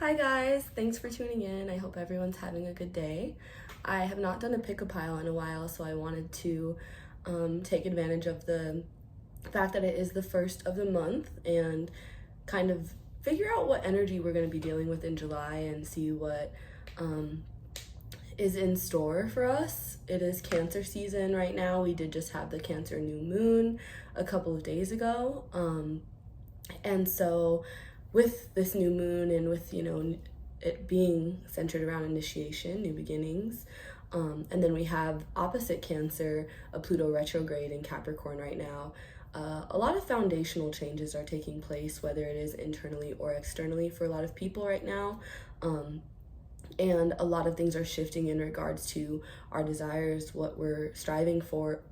Hi guys, thanks for tuning in. I hope everyone's having a good day. I have not done a pick a pile in a while, so I wanted to take advantage of the fact that it is the first of the month and kind of figure out what energy we're going to be dealing with in July and see what is in store for us. It is Cancer season right now. We did just have the Cancer new moon a couple of days ago. And so with this new moon and with, it being centered around initiation, new beginnings, and then we have opposite Cancer, a Pluto retrograde in Capricorn right now. A lot of foundational changes are taking place, whether it is internally or externally for a lot of people right now. And a lot of things are shifting in regards to our desires, what we're striving for,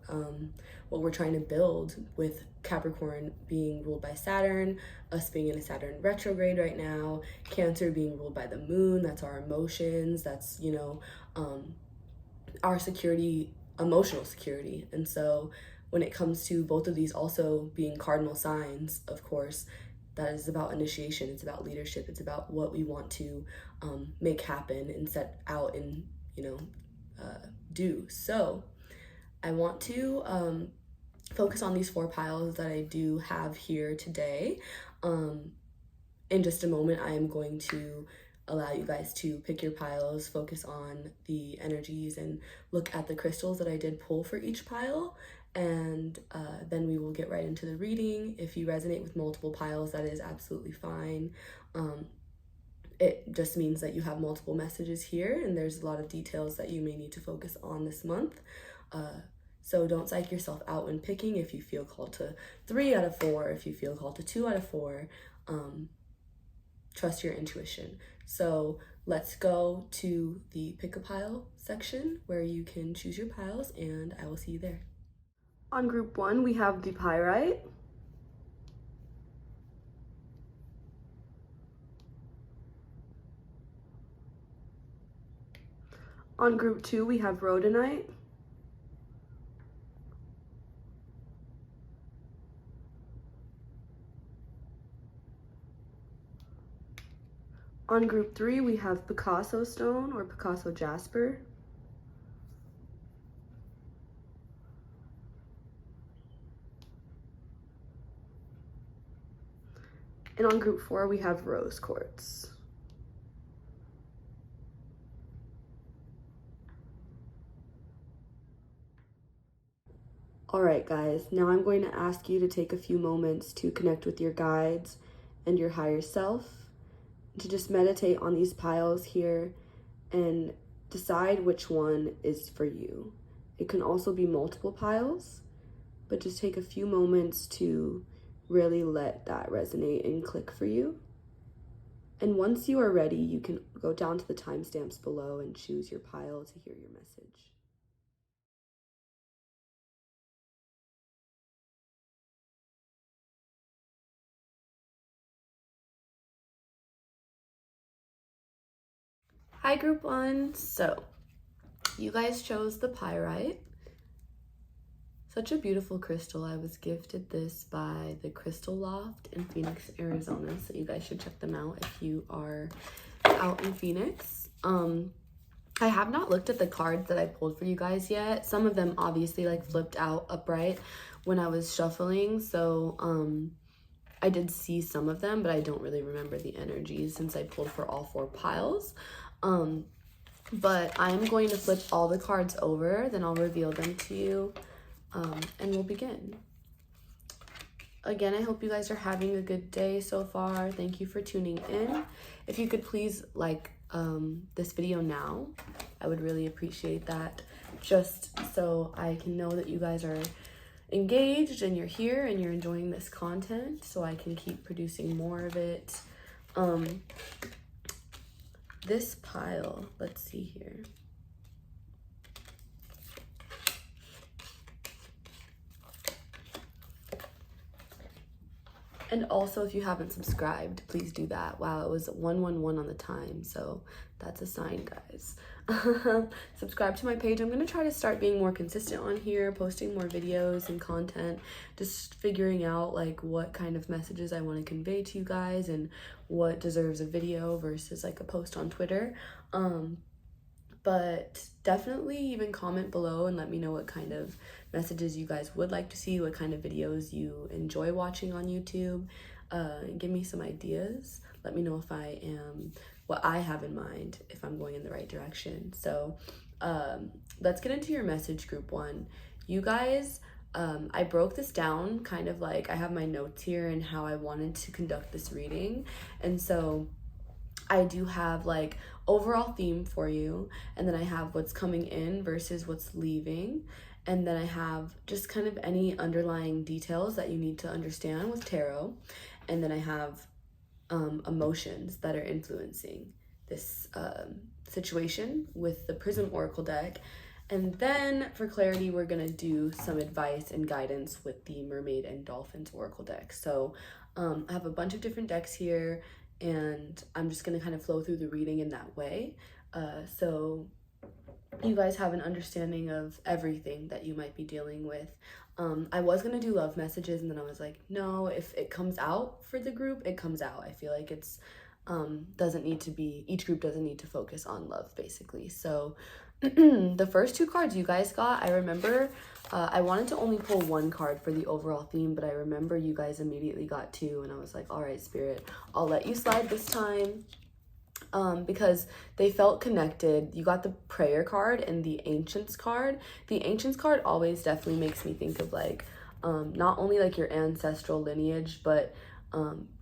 what we're trying to build, with Capricorn being ruled by Saturn, us being in a Saturn retrograde right now, Cancer being ruled by the moon. That's our emotions, that's, our security, emotional security. And so when it comes to both of these also being cardinal signs, of course, that is about initiation, it's about leadership, it's about what we want to make happen and set out and do. So I want to focus on these 4 piles that I do have here today. In just a moment, I am going to allow you guys to pick your piles, focus on the energies, and look at the crystals that I did pull for each pile. And then we will get right into the reading. If you resonate with multiple piles, that is absolutely fine. It just means that you have multiple messages here, and there's a lot of details that you may need to focus on this month. So don't psych yourself out when picking. If you feel called to 3 out of 4, if you feel called to 2 out of 4, trust your intuition. So let's go to the pick a pile section where you can choose your piles, and I will see you there. On group 1, we have the pyrite. On group 2, we have rhodonite. On group 3, we have Picasso stone or Picasso jasper. And on group 4, we have rose quartz. All right, guys, now I'm going to ask you to take a few moments to connect with your guides and your higher self, to just meditate on these piles here and decide which one is for you. It can also be multiple piles, but just take a few moments to really let that resonate and click for you. And once you are ready, you can go down to the timestamps below and choose your pile to hear your message. Hi, group 1. So you guys chose the pyrite. Such a beautiful crystal. I was gifted this by the Crystal Loft in Phoenix, Arizona. So you guys should check them out if you are out in Phoenix. I have not looked at the cards that I pulled for you guys yet. Some of them obviously like flipped out upright when I was shuffling. So I did see some of them, but I don't really remember the energies since I pulled for all 4 piles. But I'm going to flip all the cards over, then I'll reveal them to you, and we'll begin. Again, I hope you guys are having a good day so far. Thank you for tuning in. If you could please like this video now, I would really appreciate that, just so I can know that you guys are engaged and you're here and you're enjoying this content, so I can keep producing more of it. This pile, let's see here. And also, if you haven't subscribed, please do that. Wow, it was 111 on the time, so that's a sign, guys. Subscribe to my page. I'm gonna try to start being more consistent on here, posting more videos and content, just figuring out like what kind of messages I want to convey to you guys and what deserves a video versus like a post on Twitter. But definitely even comment below and let me know what kind of messages you guys would like to see, what kind of videos you enjoy watching on YouTube. Give me some ideas. Let me know if I am, what I have in mind, if I'm going in the right direction. So let's get into your message group one. You guys, I broke this down kind of like, I have my notes here and how I wanted to conduct this reading. And so I do have like overall theme for you, and then I have what's coming in versus what's leaving, and then I have just kind of any underlying details that you need to understand with tarot, and then I have emotions that are influencing this situation with the Prism Oracle deck. And then for clarity, we're gonna do some advice and guidance with the Mermaid and Dolphins Oracle deck. So I have a bunch of different decks here, and I'm just gonna kind of flow through the reading in that way. So you guys have an understanding of everything that you might be dealing with. I was gonna do love messages, and then I was like, no, if it comes out for the group, it comes out. I feel like it's doesn't need to be, each group doesn't need to focus on love, basically. So the first two cards you guys got, I remember I wanted to only pull one card for the overall theme, but I remember you guys immediately got two, and I was like, all right, Spirit, I'll let you slide this time. Because they felt connected. You got the prayer card and the ancients card. The ancients card always definitely makes me think of like not only like your ancestral lineage, but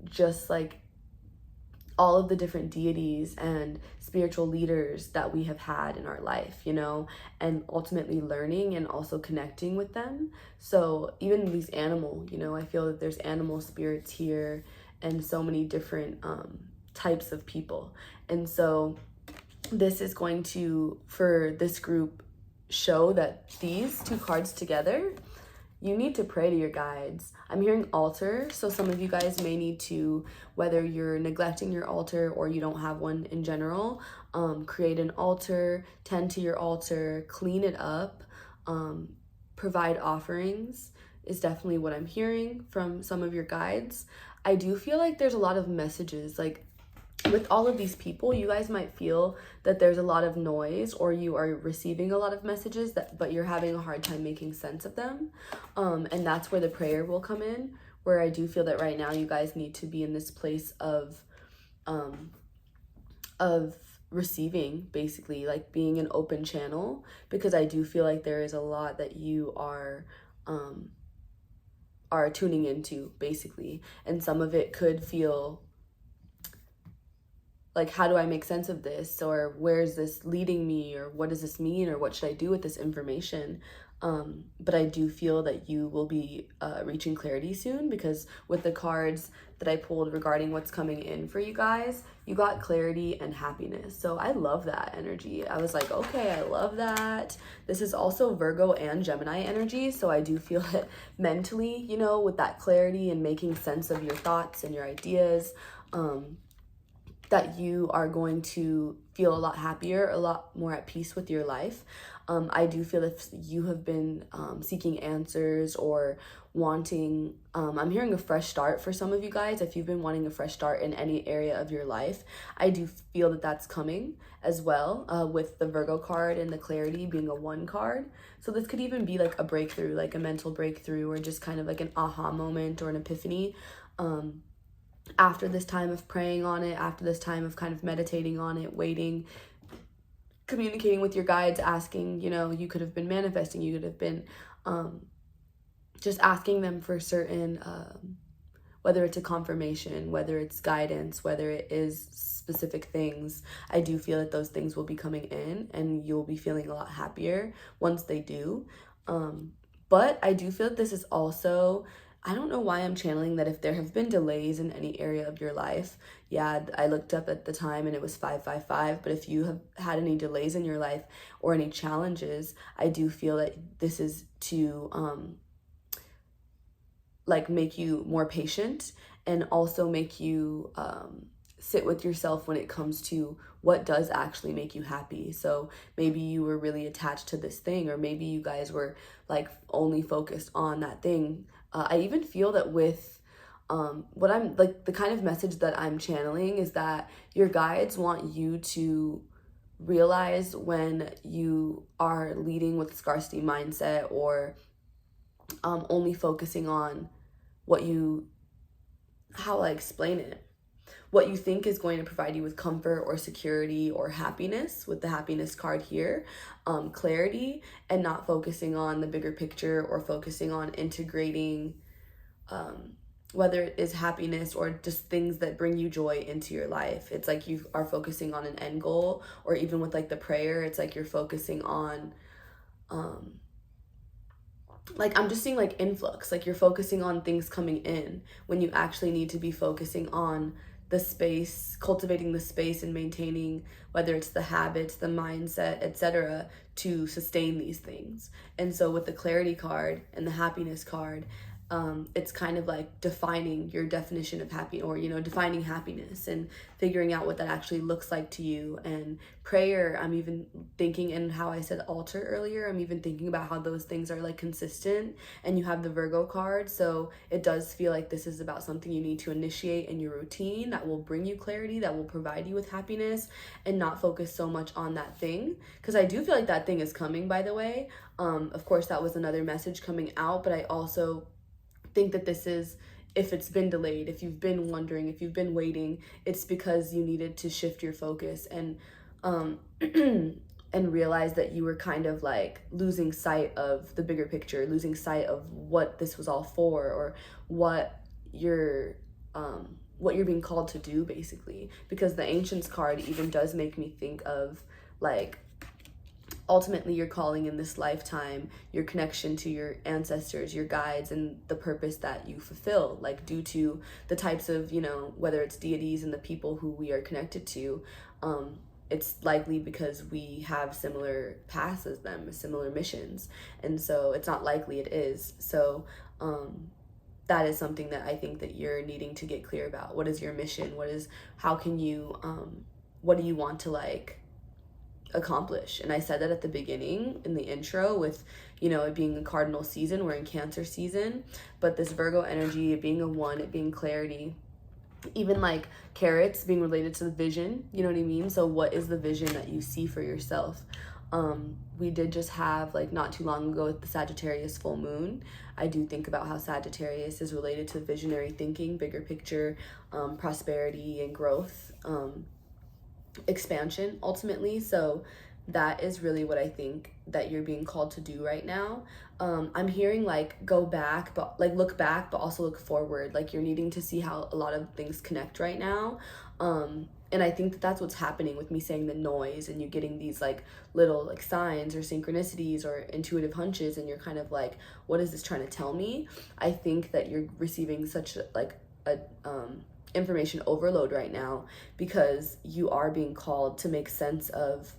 just like all of the different deities and spiritual leaders that we have had in our life, you know, and ultimately learning and also connecting with them. So even these animal, you know, I feel that there's animal spirits here and so many different types of people. And so this is going to, for this group, show that these two cards together, you need to pray to your guides. I'm hearing altar, so some of you guys may need to, whether you're neglecting your altar or you don't have one in general, create an altar, tend to your altar, clean it up, provide offerings is definitely what I'm hearing from some of your guides. I do feel like there's a lot of messages, like with all of these people, you guys might feel that there's a lot of noise, or you are receiving a lot of messages but you're having a hard time making sense of them. And that's where the prayer will come in, where I do feel that right now you guys need to be in this place of receiving, basically, like being an open channel, because I do feel like there is a lot that you are tuning into, basically, and some of it could feel like, how do I make sense of this? Or where is this leading me? Or what does this mean? Or what should I do with this information? But I do feel that you will be reaching clarity soon, because with the cards that I pulled regarding what's coming in for you guys, you got clarity and happiness. So I love that energy. I was like, okay, I love that. This is also Virgo and Gemini energy. So I do feel it mentally, you know, with that clarity and making sense of your thoughts and your ideas, that you are going to feel a lot happier, a lot more at peace with your life. I do feel if you have been seeking answers or wanting, I'm hearing a fresh start for some of you guys. If you've been wanting a fresh start in any area of your life, I do feel that that's coming as well, with the Virgo card and the clarity being a 1 card. So this could even be like a breakthrough, like a mental breakthrough, or just kind of like an aha moment or an epiphany. After this time of praying on it, after this time of kind of meditating on it, waiting, communicating with your guides, asking, you know, you could have been manifesting, you could have been just asking them for certain, whether it's a confirmation, whether it's guidance, whether it is specific things. I do feel that those things will be coming in and you'll be feeling a lot happier once they do. But I do feel that this is also, I don't know why I'm channeling that if there have been delays in any area of your life, yeah, I looked up at the time and it was 555, but if you have had any delays in your life or any challenges, I do feel that this is to like make you more patient and also make you sit with yourself when it comes to what does actually make you happy. So maybe you were really attached to this thing, or maybe you guys were like only focused on that thing. I even feel that with what I'm like, the kind of message that I'm channeling is that your guides want you to realize when you are leading with scarcity mindset, or only focusing on what you, how I explain it, what you think is going to provide you with comfort or security or happiness, with the happiness card here, clarity, and not focusing on the bigger picture, or focusing on integrating whether it is happiness or just things that bring you joy into your life. It's like you are focusing on an end goal, or even with like the prayer, it's like you're focusing on like, I'm just seeing like influx, like you're focusing on things coming in when you actually need to be focusing on the space, cultivating the space and maintaining, whether it's the habits, the mindset, etc., to sustain these things. And so with the clarity card and the happiness card, it's kind of like defining your definition of happy, or defining happiness and figuring out what that actually looks like to you. And prayer, I'm even thinking, and how I said altar earlier, I'm even thinking about how those things are like consistent. And you have the Virgo card, so it does feel like this is about something you need to initiate in your routine that will bring you clarity, that will provide you with happiness, and not focus so much on that thing, because I do feel like that thing is coming, by the way. Of course, that was another message coming out, but I also think that this is, if it's been delayed, if you've been wondering, if you've been waiting, it's because you needed to shift your focus and and realize that you were kind of like losing sight of the bigger picture, losing sight of what this was all for, or what you're being called to do, basically. Because the Ancients card even does make me think of like, ultimately your calling in this lifetime, your connection to your ancestors, your guides, and the purpose that you fulfill, like due to the types of, whether it's deities and the people who we are connected to, it's likely because we have similar paths as them, similar missions. And so it's not likely, it is. So that is something that I think that you're needing to get clear about. What is your mission? How can you, what do you want to like accomplish? And I said that at the beginning in the intro with, it being a cardinal season, we're in Cancer season, but this Virgo energy, it being a 1, it being clarity, even like carrots being related to the vision, you know what I mean? So what is the vision that you see for yourself? We did just have, like, not too long ago with the Sagittarius full moon. I do think about how Sagittarius is related to visionary thinking, bigger picture, prosperity and growth, expansion ultimately. So that is really what I think that you're being called to do right now. I'm hearing like go back, but like look back, but also look forward. Like you're needing to see how a lot of things connect right now. And I think that that's what's happening with me saying the noise, and you getting these like little like signs or synchronicities or intuitive hunches, and you're kind of like, what is this trying to tell me? I think that you're receiving such like a information overload right now, because you are being called to make sense of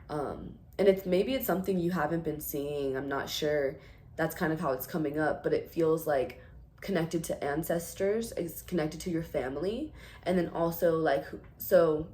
and maybe it's something you haven't been seeing, I'm not sure. That's kind of how it's coming up, but it feels like connected to ancestors, it's connected to your family. And then also like, so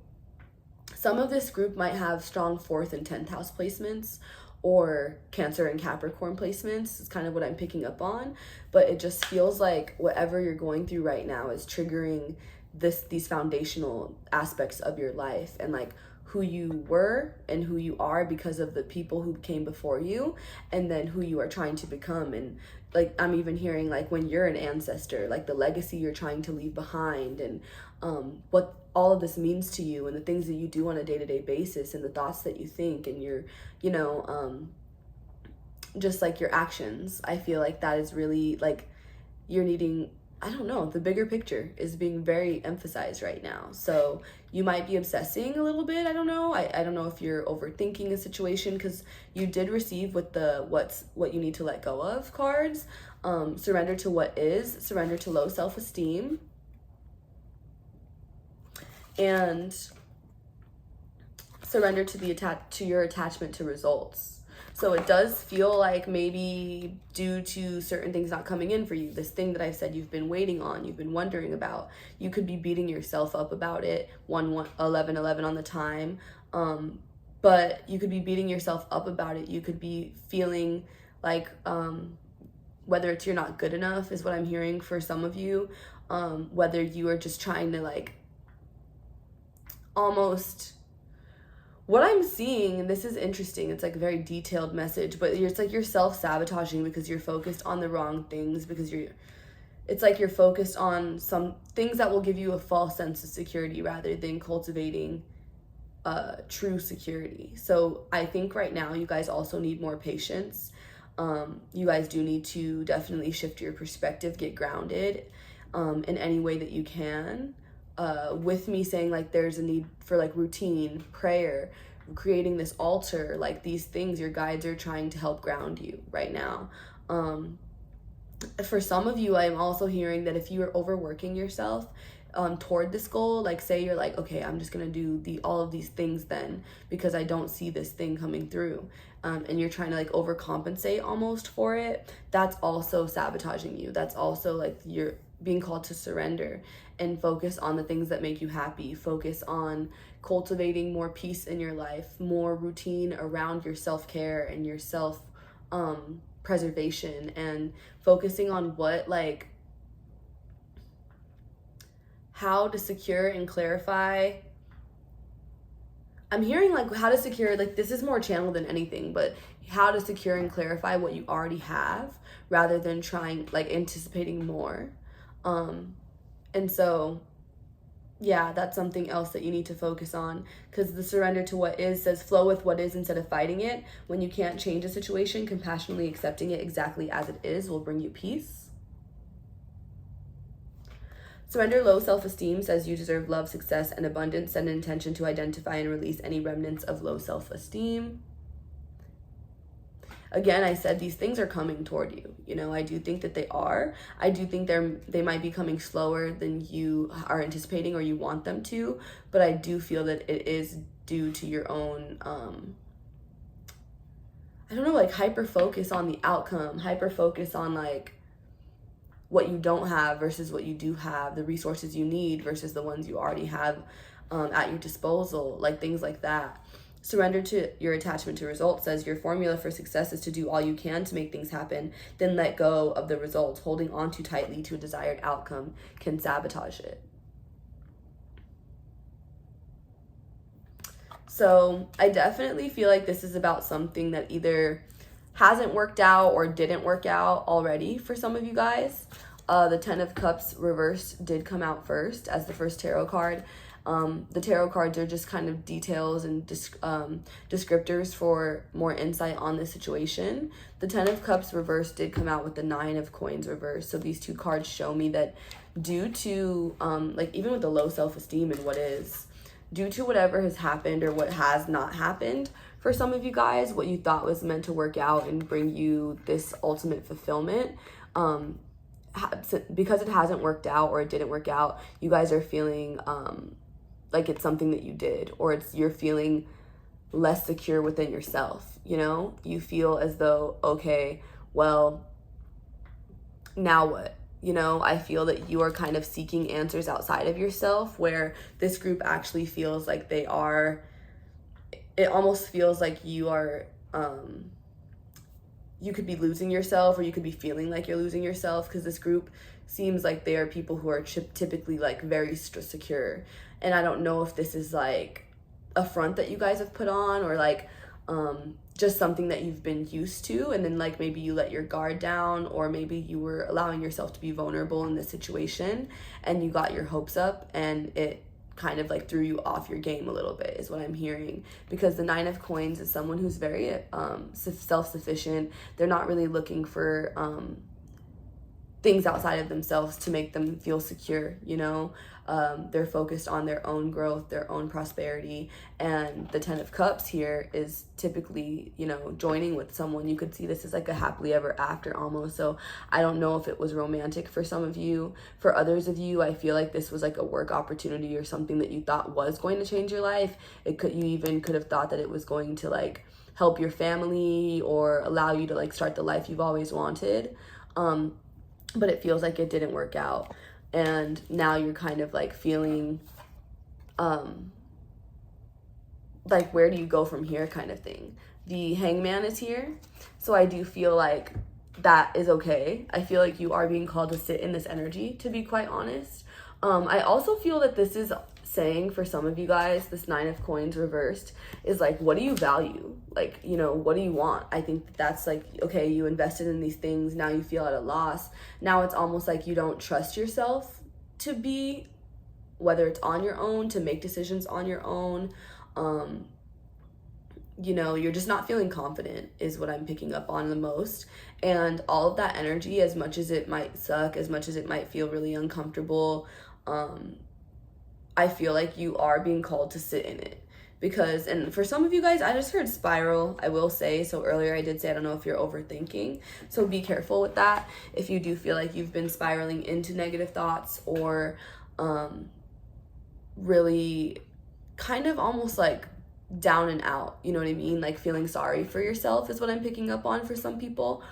some of this group might have strong 4th and 10th house placements, or Cancer and Capricorn placements is kind of what I'm picking up on. But it just feels like whatever you're going through right now is triggering these foundational aspects of your life, and like who you were and who you are because of the people who came before you, and then who you are trying to become. And like I'm even hearing like when you're an ancestor, like the legacy you're trying to leave behind, and what all of this means to you, and the things that you do on a day-to-day basis, and the thoughts that you think, and your just like your actions. I feel like that is really like you're needing, I don't know, the bigger picture is being very emphasized right now. So you might be obsessing a little bit. I don't know. I don't know if you're overthinking a situation, because you did receive with the what you need to let go of cards. Surrender to what is, surrender to low self-esteem, and surrender to your attachment to results. So it does feel like maybe due to certain things not coming in for you, this thing that I've said you've been waiting on, you've been wondering about, you could be beating yourself up about it. 11 on the time. But you could be beating yourself up about it. You could be feeling like, whether it's you're not good enough is what I'm hearing for some of you, whether you are just trying to like almost, what I'm seeing, and this is interesting, it's like a very detailed message, but it's like you're self-sabotaging because you're focused on the wrong things, because it's like you're focused on some things that will give you a false sense of security rather than cultivating true security. So I think right now you guys also need more patience. You guys do need to definitely shift your perspective, get grounded in any way that you can. With me saying like there's a need for like routine, prayer, creating this altar, like these things, your guides are trying to help ground you right now. For some of you, I'm also hearing that if you are overworking yourself toward this goal, like say you're like, okay, I'm just gonna do all of these things then because I don't see this thing coming through, and you're trying to like overcompensate almost for it, that's also sabotaging you. That's also like you're being called to surrender and focus on the things that make you happy. Focus on cultivating more peace in your life, more routine around your self-care and your self preservation, and focusing on what like how to secure and clarify. I'm hearing like how to secure, like this is more channel than anything, but how to secure and clarify what you already have rather than trying like anticipating more. And so yeah, that's something else that you need to focus on, because the surrender to what is says flow with what is instead of fighting it. When you can't change a situation, compassionately accepting it exactly as it is will bring you peace. Surrender low self-esteem says you deserve love, success, and abundance. Set an intention to identify and release any remnants of low self-esteem. Again, I said these things are coming toward you. You know, I do think that they are. I do think they might be coming slower than you are anticipating or you want them to, but I do feel that it is due to your own, I don't know, like hyper focus on the outcome, hyper focus on like what you don't have versus what you do have, the resources you need versus the ones you already have at your disposal, like things like that. Surrender to your attachment to results says your formula for success is to do all you can to make things happen, then let go of the results. Holding on too tightly to a desired outcome can sabotage it. So I definitely feel like this is about something that either hasn't worked out or didn't work out already for some of you guys. The 10 of Cups reverse did come out first as the first tarot card. The tarot cards are just kind of details and descriptors for more insight on the situation. The 10 of Cups reverse did come out with the 9 of Coins reverse. So these two cards show me that due to, like even with the low self-esteem and what is, due to whatever has happened or what has not happened, for some of you guys, what you thought was meant to work out and bring you this ultimate fulfillment, because it hasn't worked out or it didn't work out, you guys are feeling like it's something that you did, or you're feeling less secure within yourself. You know, you feel as though, okay, well, now what? You know, I feel that you are kind of seeking answers outside of yourself, where this group actually feels like they are, it almost feels like you are, you could be losing yourself, or you could be feeling like you're losing yourself, because this group seems like they are people who are typically like very secure. And I don't know if this is like a front that you guys have put on, or like just something that you've been used to, and then like maybe you let your guard down, or maybe you were allowing yourself to be vulnerable in this situation and you got your hopes up and it kind of like threw you off your game a little bit, is what I'm hearing. Because the 9 of Coins is someone who's very self-sufficient. They're not really looking for things outside of themselves to make them feel secure, you know. They're focused on their own growth, their own prosperity, and the Ten of Cups here is typically, you know, joining with someone. You could see this as like a happily ever after almost. So I don't know if it was romantic for some of you. For others of you, I feel like this was like a work opportunity or something that you thought was going to change your life. You even could have thought that it was going to like help your family or allow you to like start the life you've always wanted. But it feels like it didn't work out. And now you're kind of like feeling like, where do you go from here kind of thing. The Hangman is here. So I do feel like that is okay. I feel like you are being called to sit in this energy, to be quite honest. I also feel that this is saying for some of you guys, this Nine of Coins reversed is like, what do you value? Like, you know, what do you want? I think that's like, okay, you invested in these things, now you feel at a loss. Now it's almost like you don't trust yourself to be, whether it's on your own, to make decisions on your own. You know, you're just not feeling confident is what I'm picking up on the most. And all of that energy, as much as it might suck, as much as it might feel really uncomfortable, I feel like you are being called to sit in it. Because, and for some of you guys, I just heard spiral, I will say. So earlier I did say, I don't know if you're overthinking. So be careful with that. If you do feel like you've been spiraling into negative thoughts or really kind of almost like down and out, you know what I mean? Like feeling sorry for yourself is what I'm picking up on for some people.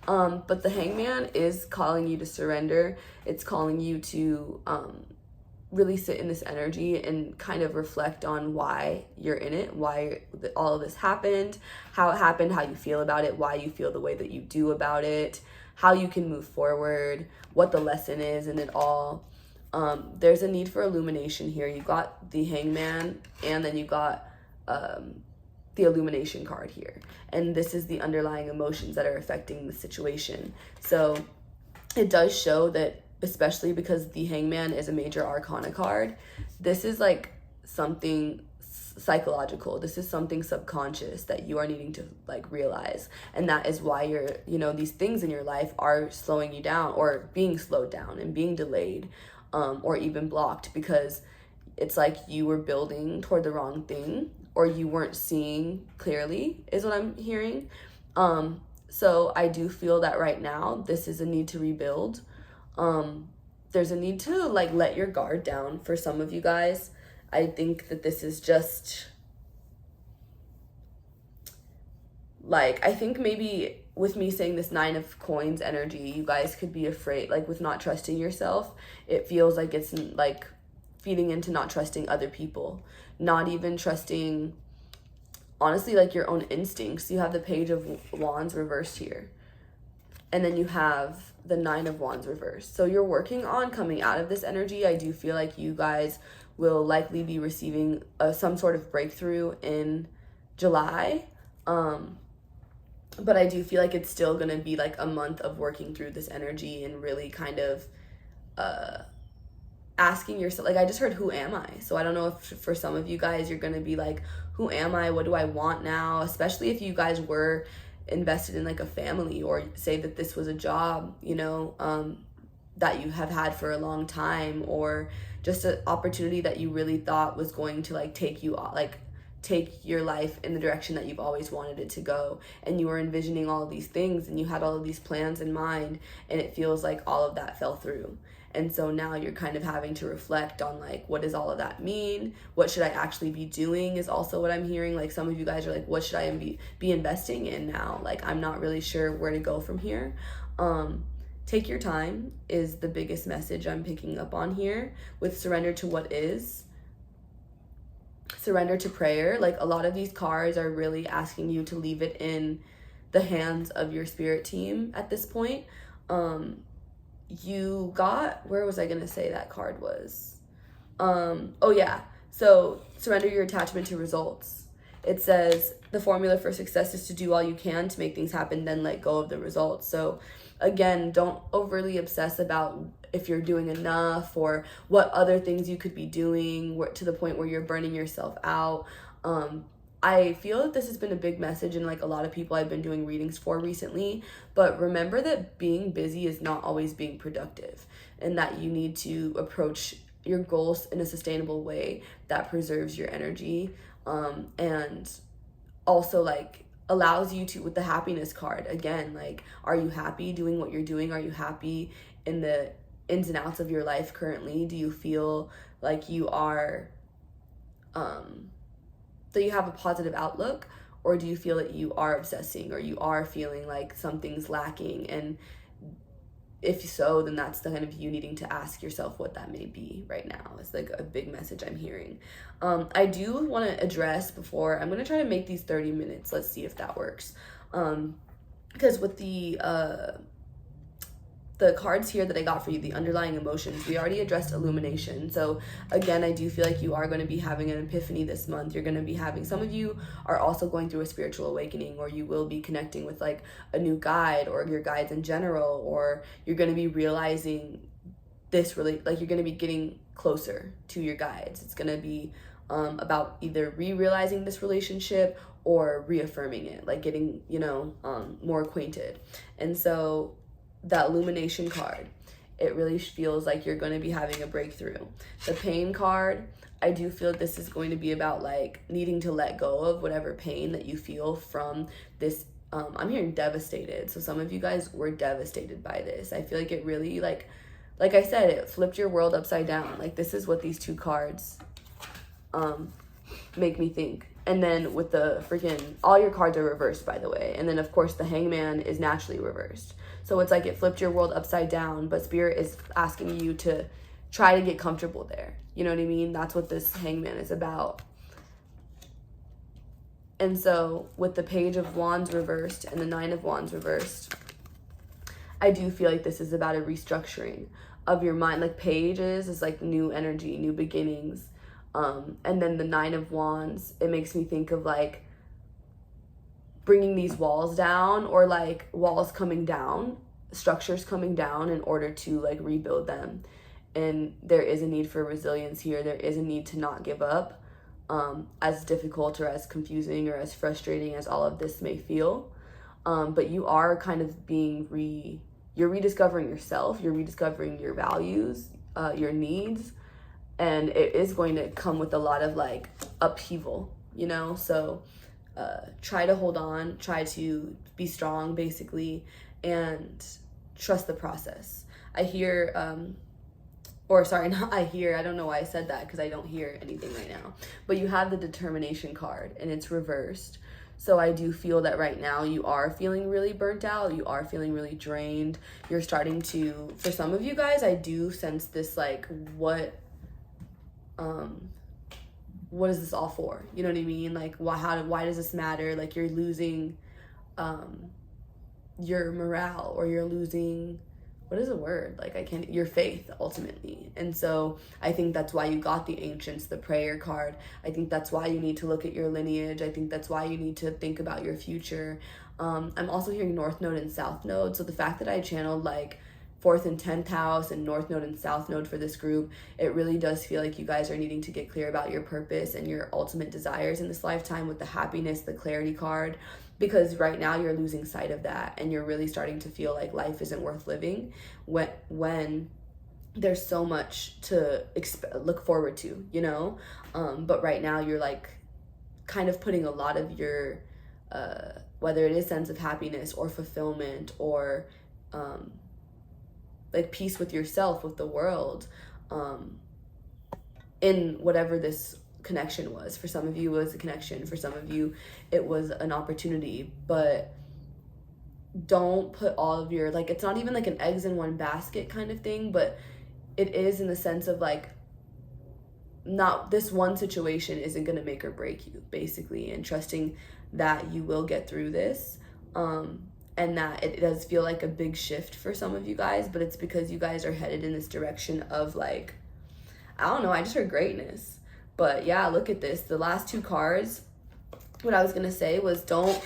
But the Hangman is calling you to surrender. It's calling you to really sit in this energy and kind of reflect on why you're in it, why all of this happened, how it happened, how you feel about it, why you feel the way that you do about it, how you can move forward, what the lesson is in it all. There's a need for illumination here. You got the Hangman, and then you got the Illumination card here. And this is the underlying emotions that are affecting the situation. So it does show that, especially because the Hangman is a major arcana card, this is like something psychological. This is something subconscious that you are needing to like realize. And that is why you're, you know, these things in your life are slowing you down or being slowed down and being delayed or even blocked, because it's like you were building toward the wrong thing or you weren't seeing clearly is what I'm hearing. So I do feel that right now this is a need to rebuild. There's a need to like let your guard down for some of you guys. I think that this is just like, I think maybe with me saying this Nine of Coins energy, you guys could be afraid, like with not trusting yourself. It feels like it's like feeding into not trusting other people, not even trusting, honestly, like your own instincts. You have the Page of Wands reversed here. And then you have the Nine of Wands reversed. So you're working on coming out of this energy. I do feel like you guys will likely be receiving some sort of breakthrough in July. But I do feel like it's still going to be like a month of working through this energy and really kind of asking yourself, like I just heard, who am I? So I don't know if for some of you guys, you're going to be like, who am I? What do I want now? Especially if you guys were invested in like a family, or say that this was a job, you know, that you have had for a long time, or just an opportunity that you really thought was going to like take your life in the direction that you've always wanted it to go. And you were envisioning all of these things and you had all of these plans in mind, and it feels like all of that fell through. And so now you're kind of having to reflect on like, what does all of that mean? What should I actually be doing is also what I'm hearing. Like some of you guys are like, what should I be investing in now? Like, I'm not really sure where to go from here. Take your time is the biggest message I'm picking up on here, with surrender to what is. Surrender to prayer. Like a lot of these cards are really asking you to leave it in the hands of your spirit team at this point. You got, where was I gonna say that card was? Oh yeah, so surrender your attachment to results. It says the formula for success is to do all you can to make things happen, then let go of the results. So again, don't overly obsess about if you're doing enough or what other things you could be doing to the point where you're burning yourself out. I feel that this has been a big message in like a lot of people I've been doing readings for recently, but remember that being busy is not always being productive, and that you need to approach your goals in a sustainable way that preserves your energy, and also like allows you to, with the happiness card again, like, are you happy doing what you're doing? Are you happy in the ins and outs of your life currently? Do you feel like you are that you have a positive outlook, or do you feel that you are obsessing, or you are feeling like something's lacking? And if so, then that's the kind of you needing to ask yourself what that may be right now. It's like a big message I'm hearing. I do want to address, before I'm going to try to make these 30 minutes, let's see if that works, because with the cards here that I got for you, the underlying emotions, we already addressed illumination. So again, I do feel like you are going to be having an epiphany this month. You're going to be having, some of you are also going through a spiritual awakening, or you will be connecting with like a new guide, or your guides in general, or you're going to be realizing this really, like, you're going to be getting closer to your guides. It's going to be about either re-realizing this relationship or reaffirming it, like getting, more acquainted. And so that illumination card, it really feels like you're going to be having a breakthrough. The pain card, I do feel this is going to be about like needing to let go of whatever pain that you feel from this. I'm hearing devastated. So some of you guys were devastated by this. I feel like it really, like I said, it flipped your world upside down. Like, this is what these two cards make me think. And then with the freaking, all your cards are reversed, by the way. And then of course the Hangman is naturally reversed. So it's like it flipped your world upside down, but Spirit is asking you to try to get comfortable there. You know what I mean? That's what this Hangman is about. And so with the Page of Wands reversed and the Nine of Wands reversed, I do feel like this is about a restructuring of your mind. Like, Pages is like new energy, new beginnings. And then the Nine of Wands, it makes me think of like bringing these walls down, or like walls coming down, structures coming down in order to like rebuild them. And there is a need for resilience here. There is a need to not give up, as difficult or as confusing or as frustrating as all of this may feel. But you are kind of you're rediscovering yourself, you're rediscovering your values, your needs, and it is going to come with a lot of like upheaval, so try to hold on, try to be strong, basically, and trust the process. I hear, I don't know why I said that, because I don't hear anything right now, but you have the Determination card and it's reversed. So I do feel that right now you are feeling really burnt out, you are feeling really drained. You're starting to, for some of you guys, I do sense this like, what is this all for? You know what I mean? Like, why does this matter? Like, you're losing your morale, or you're losing, what is the word? Like, your faith, ultimately. And so I think that's why you got the Ancients, the prayer card. I think that's why you need to look at your lineage. I think that's why you need to think about your future. I'm also hearing North Node and South Node. So the fact that I channeled like 4th and 10th house and North Node and South Node for this group, it really does feel like you guys are needing to get clear about your purpose and your ultimate desires in this lifetime, with the Happiness, the Clarity card, because right now you're losing sight of that, and you're really starting to feel like life isn't worth living when there's so much to look forward to, but right now you're like kind of putting a lot of your whether it is sense of happiness or fulfillment, or like peace with yourself, with the world, in whatever this connection was. For some of you it was a connection, for some of you it was an opportunity, but don't put all of your, like, it's not even like an eggs in one basket kind of thing, but it is in the sense of like, not this one situation isn't going to make or break you, basically, and trusting that you will get through this. And that it does feel like a big shift for some of you guys, but it's because you guys are headed in this direction of like, I don't know, I just heard greatness. But yeah, look at this. The last two cards, what I was going to say was don't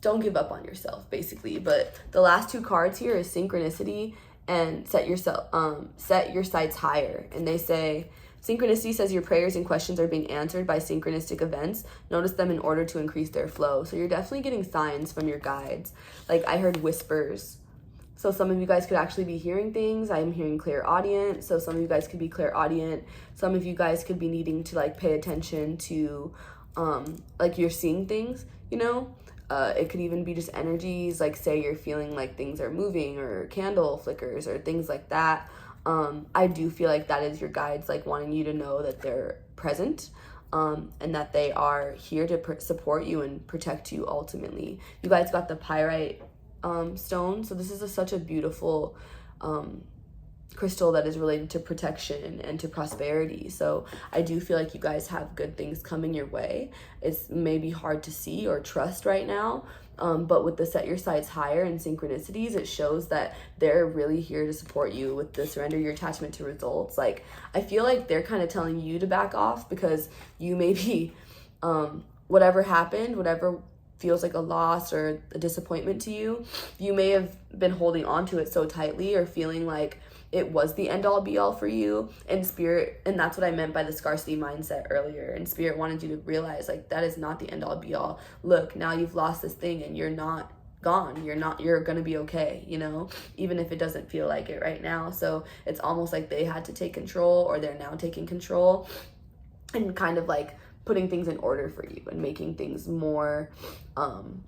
give up on yourself, basically. But the last two cards here is Synchronicity and set your sights higher. And they say, Synchronicity says your prayers and questions are being answered by synchronistic events. Notice them in order to increase their flow. So you're definitely getting signs from your guides. Like I heard whispers. So some of you guys could actually be hearing things. I'm hearing clairaudient. So some of you guys could be clairaudient. Some of you guys could be needing to like pay attention to like you're seeing things, you know? It could even be just energies, like say you're feeling like things are moving or candle flickers or things like that. I do feel like that is your guides like wanting you to know that they're present and that they are here to support you and protect you ultimately. You guys got the pyrite stone, so this is such a beautiful crystal that is related to protection and to prosperity. So I do feel like you guys have good things coming your way. It's maybe hard to see or trust right now, but with the set your sights higher and synchronicities, it shows that they're really here to support you with the surrender your attachment to results. Like I feel like they're kind of telling you to back off because you may be whatever happened, whatever feels like a loss or a disappointment to you, you may have been holding on to it so tightly or feeling like it was the end all be all for you. And spirit, and that's what I meant by the scarcity mindset earlier, and spirit wanted you to realize like that is not the end all be all. Look, now you've lost this thing and you're not gone. You're gonna be okay, you know, even if it doesn't feel like it right now. So it's almost like they had to take control, or they're now taking control and kind of like putting things in order for you and making things more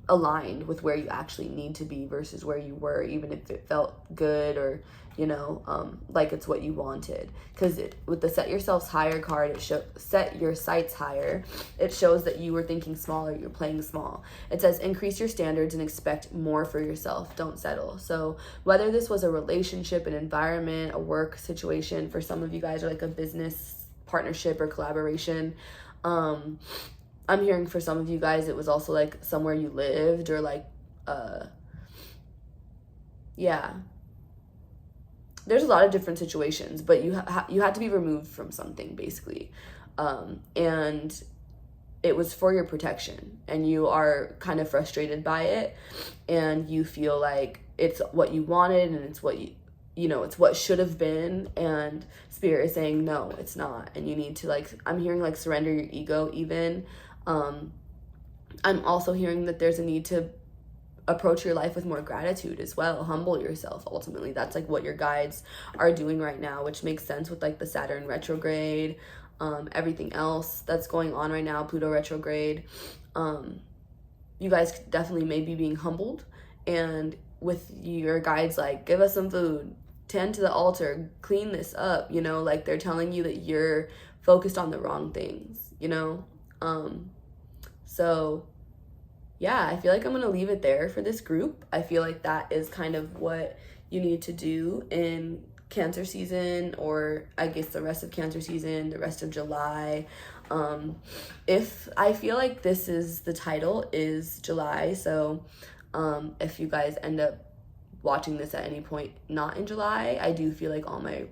aligned with where you actually need to be versus where you were, even if it felt good or, you know, like it's what you wanted. Because with the set yourselves higher card, set your sights higher, it shows that you were thinking smaller, you're playing small. It says increase your standards and expect more for yourself, don't settle. So whether this was a relationship, an environment, a work situation, for some of you guys, or like a business partnership or collaboration, I'm hearing for some of you guys it was also like somewhere you lived, or like yeah, there's a lot of different situations, but you had to be removed from something basically, and it was for your protection, and you are kind of frustrated by it, and you feel like it's what you wanted and it's what you know, it's what should have been, and spirit is saying no, it's not, and you need to like, I'm hearing like surrender your ego even. I'm also hearing that there's a need to approach your life with more gratitude as well. Humble yourself. Ultimately, that's like what your guides are doing right now, which makes sense with like the Saturn retrograde, everything else that's going on right now, Pluto retrograde. You guys definitely may be being humbled, and with your guides like, give us some food, tend to the altar, clean this up, you know, like they're telling you that you're focused on the wrong things, you know. So yeah, I feel like I'm gonna leave it there for this group. I feel like that is kind of what you need to do in Cancer season, or I guess the rest of Cancer season, the rest of July. If I feel like this is, the title is July, so if you guys end up watching this at any point not in July, I do feel like all my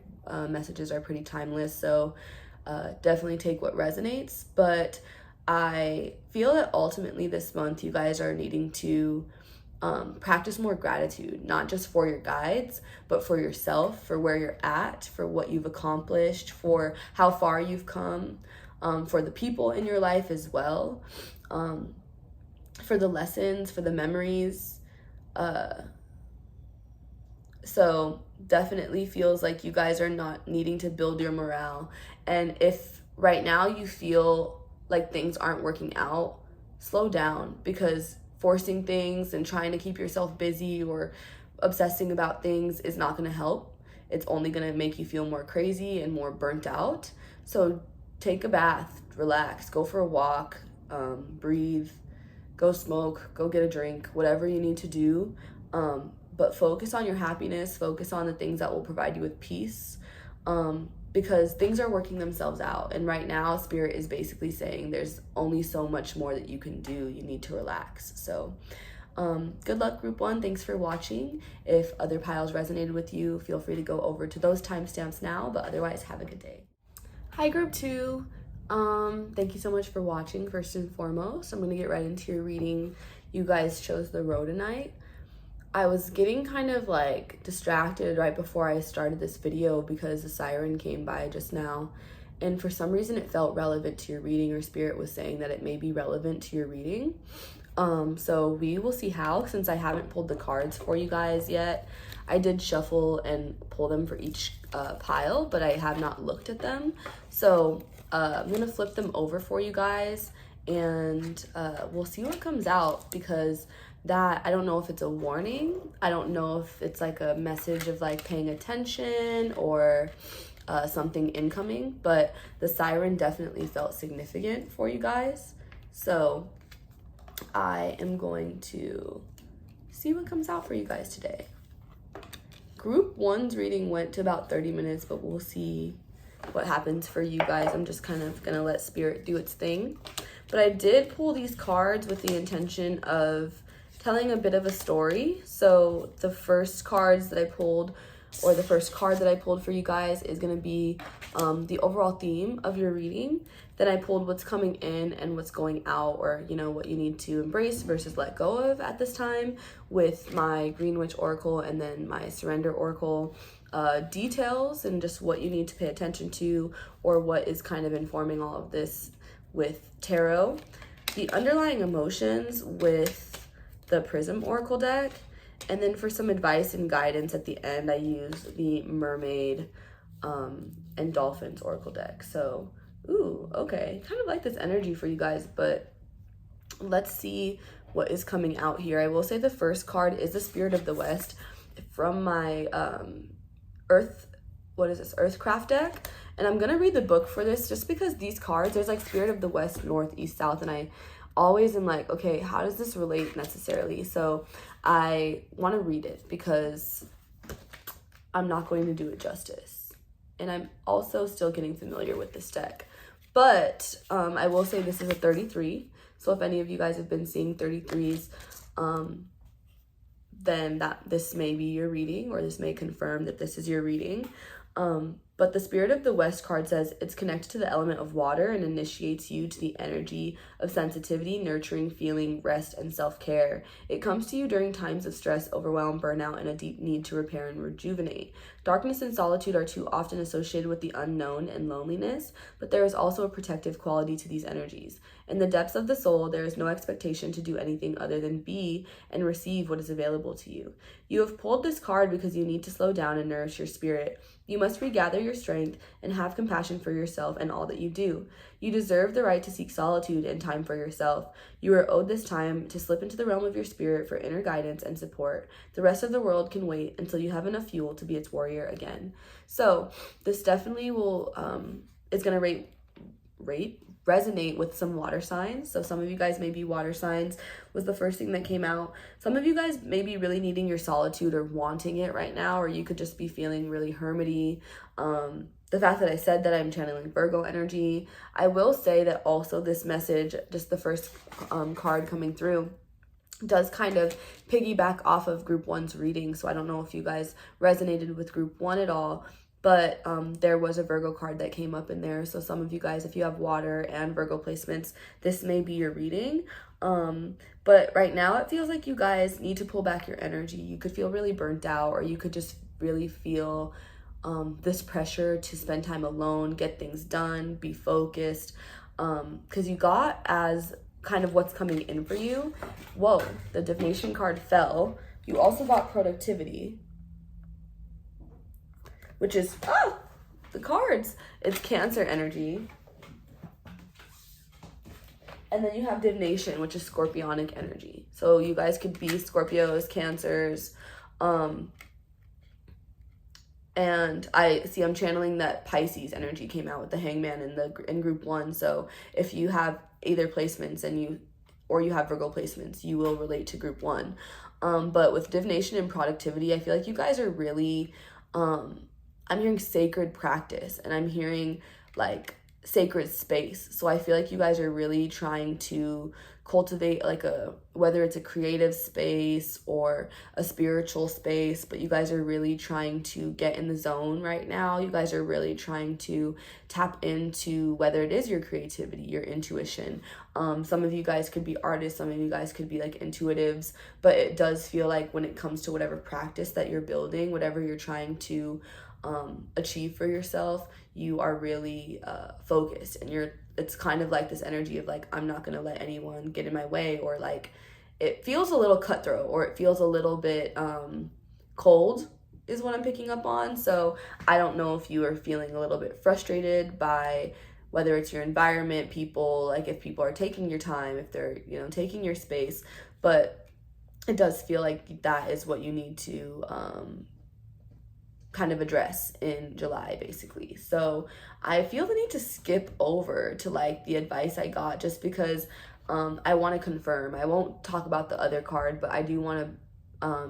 messages are pretty timeless, so definitely take what resonates. But I feel that ultimately this month you guys are needing to practice more gratitude, not just for your guides, but for yourself, for where you're at, for what you've accomplished, for how far you've come, for the people in your life as well, for the lessons, for the memories. So definitely feels like you guys are not needing to build your morale. And if right now you feel like things aren't working out, slow down, because forcing things and trying to keep yourself busy or obsessing about things is not going to help. It's only going to make you feel more crazy and more burnt out. So take a bath, relax, go for a walk, breathe, go smoke, go get a drink, whatever you need to do. But focus on your happiness, focus on the things that will provide you with peace, because things are working themselves out. And right now, Spirit is basically saying there's only so much more that you can do. You need to relax. So good luck, Group 1. Thanks for watching. If other piles resonated with you, feel free to go over to those timestamps now. But otherwise, have a good day. Hi, Group 2. Thank you so much for watching, first and foremost. I'm going to get right into your reading. You guys chose the rhodonite. I was getting kind of like distracted right before I started this video because the siren came by just now, and for some reason it felt relevant to your reading, or spirit was saying that it may be relevant to your reading. So we will see how, since I haven't pulled the cards for you guys yet. I did shuffle and pull them for each pile, but I have not looked at them. So I'm gonna flip them over for you guys, and we'll see what comes out, because that, I don't know if it's a warning. I don't know if it's like a message of like paying attention or something incoming, but the siren definitely felt significant for you guys. So I am going to see what comes out for you guys today. Group 1's reading went to about 30 minutes, but we'll see what happens for you guys. I'm just kind of gonna let spirit do its thing. But I did pull these cards with the intention of telling a bit of a story. So the first cards that I pulled, or the first card that I pulled for you guys, is gonna be the overall theme of your reading. Then I pulled what's coming in and what's going out, or you know, what you need to embrace versus let go of at this time, with my Green Witch Oracle and then my Surrender Oracle details, and just what you need to pay attention to, or what is kind of informing all of this with tarot. The underlying emotions with the Prism Oracle deck, and then for some advice and guidance at the end, I use the Mermaid and Dolphins Oracle deck. So, ooh, okay. Kind of like this energy for you guys, but let's see what is coming out here. I will say the first card is the Spirit of the West from my Earthcraft deck. And I'm gonna read the book for this, just because these cards, there's like Spirit of the West, North, East, South, and I always am like, okay, how does this relate necessarily? So I want to read it because I'm not going to do it justice. And I'm also still getting familiar with this deck. But I will say this is a 33. So if any of you guys have been seeing 33s, then this may be your reading, or this may confirm that this is your reading. But the Spirit of the West card says it's connected to the element of water and initiates you to the energy of sensitivity, nurturing, feeling, rest, and self-care. It comes to you during times of stress, overwhelm, burnout, and a deep need to repair and rejuvenate. Darkness and solitude are too often associated with the unknown and loneliness, but there is also a protective quality to these energies. In the depths of the soul, there is no expectation to do anything other than be and receive what is available to you. You have pulled this card because you need to slow down and nourish your spirit. You must regather your strength and have compassion for yourself and all that you do. You deserve the right to seek solitude and time for yourself. You are owed this time to slip into the realm of your spirit for inner guidance and support. The rest of the world can wait until you have enough fuel to be its warrior again. So this definitely will, is going to resonate with some water signs. So some of you guys may be water signs, was the first thing that came out. Some of you guys may be really needing your solitude or wanting it right now, or you could just be feeling really hermity. The fact that I said that I'm channeling Virgo energy, I will say that also this message, just the first card coming through, does kind of piggyback off of Group 1's reading. So I don't know if you guys resonated with Group 1 at all, but there was a Virgo card that came up in there. So some of you guys, if you have water and Virgo placements, this may be your reading. But right now it feels like you guys need to pull back your energy. You could feel really burnt out, or you could just really feel this pressure to spend time alone, get things done, be focused, because you got, as kind of what's coming in for you, whoa, the divination card fell. You also got productivity, which is, the cards, it's Cancer energy. And then you have divination, which is Scorpionic energy. So you guys could be Scorpios, Cancers, and I'm channeling that Pisces energy came out with the Hangman in Group 1. So if you have either placements or you have Virgo placements, you will relate to Group 1. But with divination and productivity, I feel like you guys are really, I'm hearing sacred practice, and I'm hearing like sacred space. So I feel like you guys are really trying to cultivate like whether it's a creative space or a spiritual space, but you guys are really trying to get in the zone right now. You guys are really trying to tap into whether it is your creativity, your intuition. Some of you guys could be artists, some of you guys could be like intuitives, but it does feel like when it comes to whatever practice that you're building, whatever you're trying to achieve for yourself, you are really focused, and it's kind of like this energy of like, I'm not gonna let anyone get in my way, or like it feels a little cutthroat, or it feels a little bit cold is what I'm picking up on. So I don't know if you are feeling a little bit frustrated by whether it's your environment, people, like if people are taking your time, if they're, taking your space, but it does feel like that is what you need to kind of address in July, basically. So I feel the need to skip over to like the advice I got, just because I want to confirm. I won't talk about the other card, but I do want to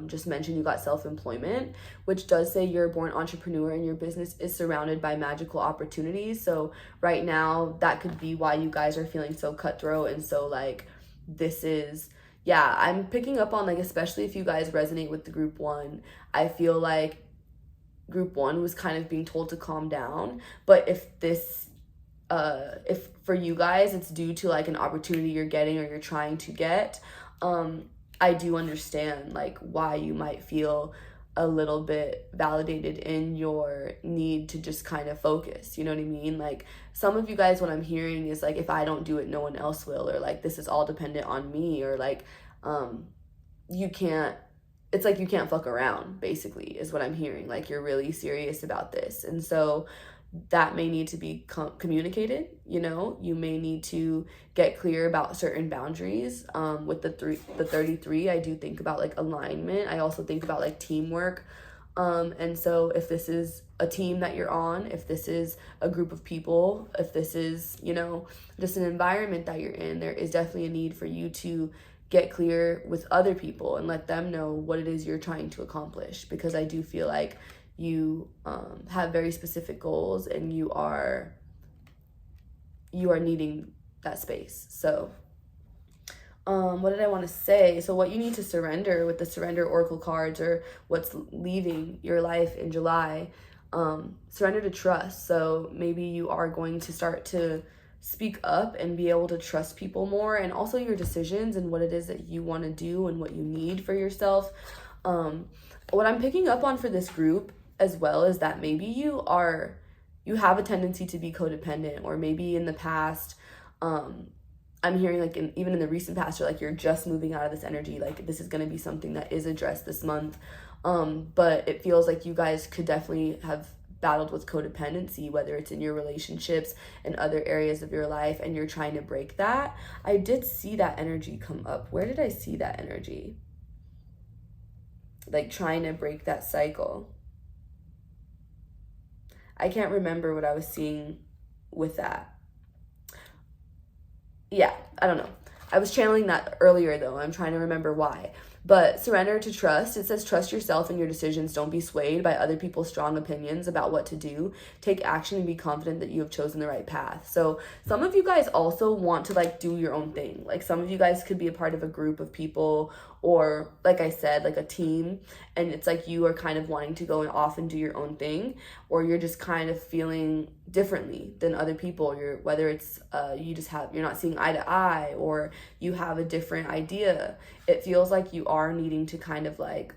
just mention you got self-employment, which does say you're a born entrepreneur and your business is surrounded by magical opportunities. So right now that could be why you guys are feeling so cutthroat, and so like this is, yeah, I'm picking up on like, especially if you guys resonate with the group 1, I feel like group 1 was kind of being told to calm down. But if for you guys it's due to like an opportunity you're getting or you're trying to get, I do understand like why you might feel a little bit validated in your need to just kind of focus, you know what I mean? Like some of you guys, what I'm hearing is like, if I don't do it, no one else will, or like this is all dependent on me, or like it's like you can't fuck around, basically, is what I'm hearing. Like you're really serious about this. And so that may need to be communicated, you may need to get clear about certain boundaries. With the 33, I do think about like alignment. I also think about like teamwork. And so if this is a team that you're on, if this is a group of people, if this is, just an environment that you're in, there is definitely a need for you to get clear with other people and let them know what it is you're trying to accomplish. Because I do feel like you have very specific goals, and you are needing that space. So what did I want to say? So what you need to surrender with the surrender oracle cards, or what's leaving your life in July, surrender to trust. So maybe you are going to start to speak up and be able to trust people more, and also your decisions and what it is that you want to do and what you need for yourself. What I'm picking up on for this group as well is that maybe you have a tendency to be codependent, or maybe in the past, I'm hearing like even in the recent past, you're just moving out of this energy. Like this is going to be something that is addressed this month. But it feels like you guys could definitely have battled with codependency, whether it's in your relationships and other areas of your life, and you're trying to break that. I did see that energy come up. Where did I see that energy? Like trying to break that cycle. I can't remember what I was seeing with that. Yeah, I don't know. I was channeling that earlier though. I'm trying to remember why. But surrender to trust. It says trust yourself and your decisions. Don't be swayed by other people's strong opinions about what to do. Take action and be confident that you have chosen the right path. So some of you guys also want to like do your own thing. Like some of you guys could be a part of a group of people, or like I said, like a team, and it's like you are kind of wanting to go off and do your own thing, or you're just kind of feeling differently than other people. Whether it's you're not seeing eye to eye, or you have a different idea. It feels like you are needing to kind of like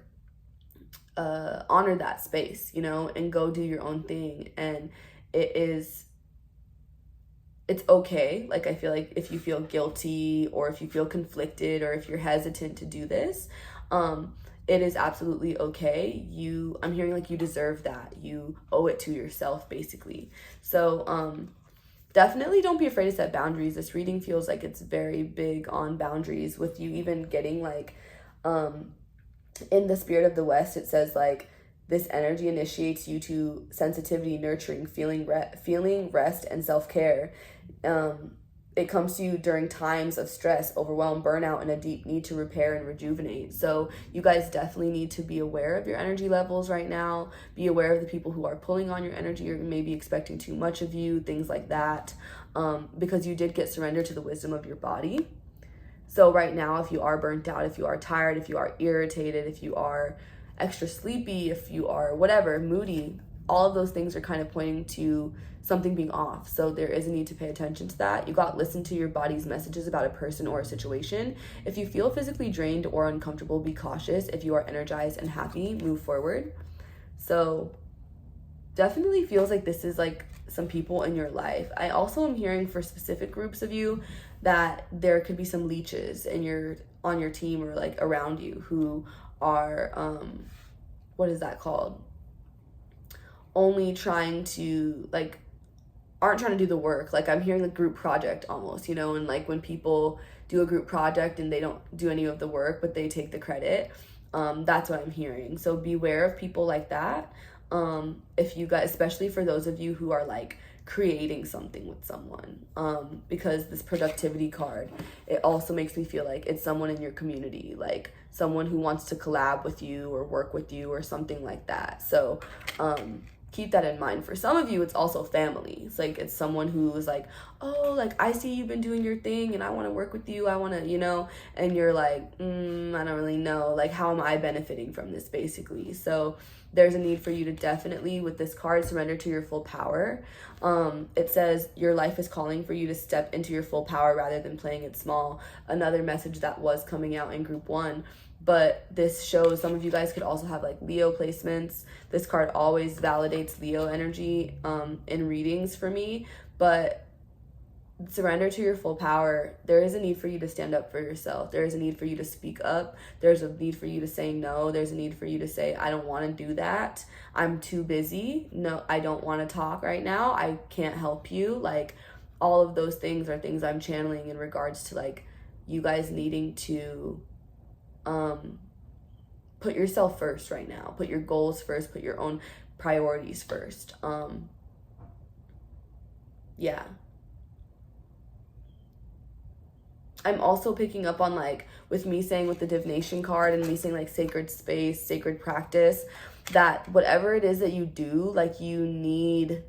honor that space, and go do your own thing. And it's okay. Like I feel like if you feel guilty, or if you feel conflicted, or if you're hesitant to do this, it is absolutely okay. I'm hearing like you deserve that. You owe it to yourself, basically. So definitely don't be afraid to set boundaries. This reading feels like it's very big on boundaries, with you even getting like in the Spirit of the West, it says like this energy initiates you to sensitivity, nurturing, feeling rest, and self-care. It comes to you during times of stress, overwhelm, burnout, and a deep need to repair and rejuvenate. So you guys definitely need to be aware of your energy levels right now. Be aware of the people who are pulling on your energy, or maybe expecting too much of you, things like that. Because you did get surrendered to the wisdom of your body. So right now, if you are burnt out, if you are tired, if you are irritated, if you are extra sleepy, if you are whatever, moody, all of those things are kind of pointing to something being off. So there is a need to pay attention to that. You got to listen to your body's messages about a person or a situation. If you feel physically drained or uncomfortable, be cautious. If you are energized and happy, move forward. So definitely feels like this is like some people in your life. I also am hearing for specific groups of you that there could be some leeches on your team or like around you who are what is that called? Only trying to like aren't trying to do the work. Like I'm hearing the group project almost, you know, and like when people do a group project and they don't do any of the work but they take the credit. That's what I'm hearing. So beware of people like that. If you guys, especially for those of you who are like creating something with someone, because this productivity card, it also makes me feel like it's someone in your community, like someone who wants to collab with you or work with you or something like that. So keep that in mind. For some of you, it's also family. It's like it's someone who is like, oh, like I see you've been doing your thing and I want to work with you, I want to, you know, and you're like, I don't really know, like how am I benefiting from this, basically. So there's a need for you to definitely, with this card, surrender to your full power. It says your life is calling for you to step into your full power rather than playing it small. Another message that was coming out in group 1. But this shows some of you guys could also have like Leo placements. This card always validates Leo energy in readings for me. But surrender to your full power. There is a need for you to stand up for yourself. There is a need for you to speak up. There's a need for you to say no. There's a need for you to say, I don't want to do that. I'm too busy. No, I don't want to talk right now. I can't help you. Like all of those things are things I'm channeling in regards to like you guys needing to put yourself first right now. Put your goals first. Put your own priorities first. Yeah. I'm also picking up on like with me saying with the divination card and me saying like sacred space, sacred practice, that whatever it is that you do, like you need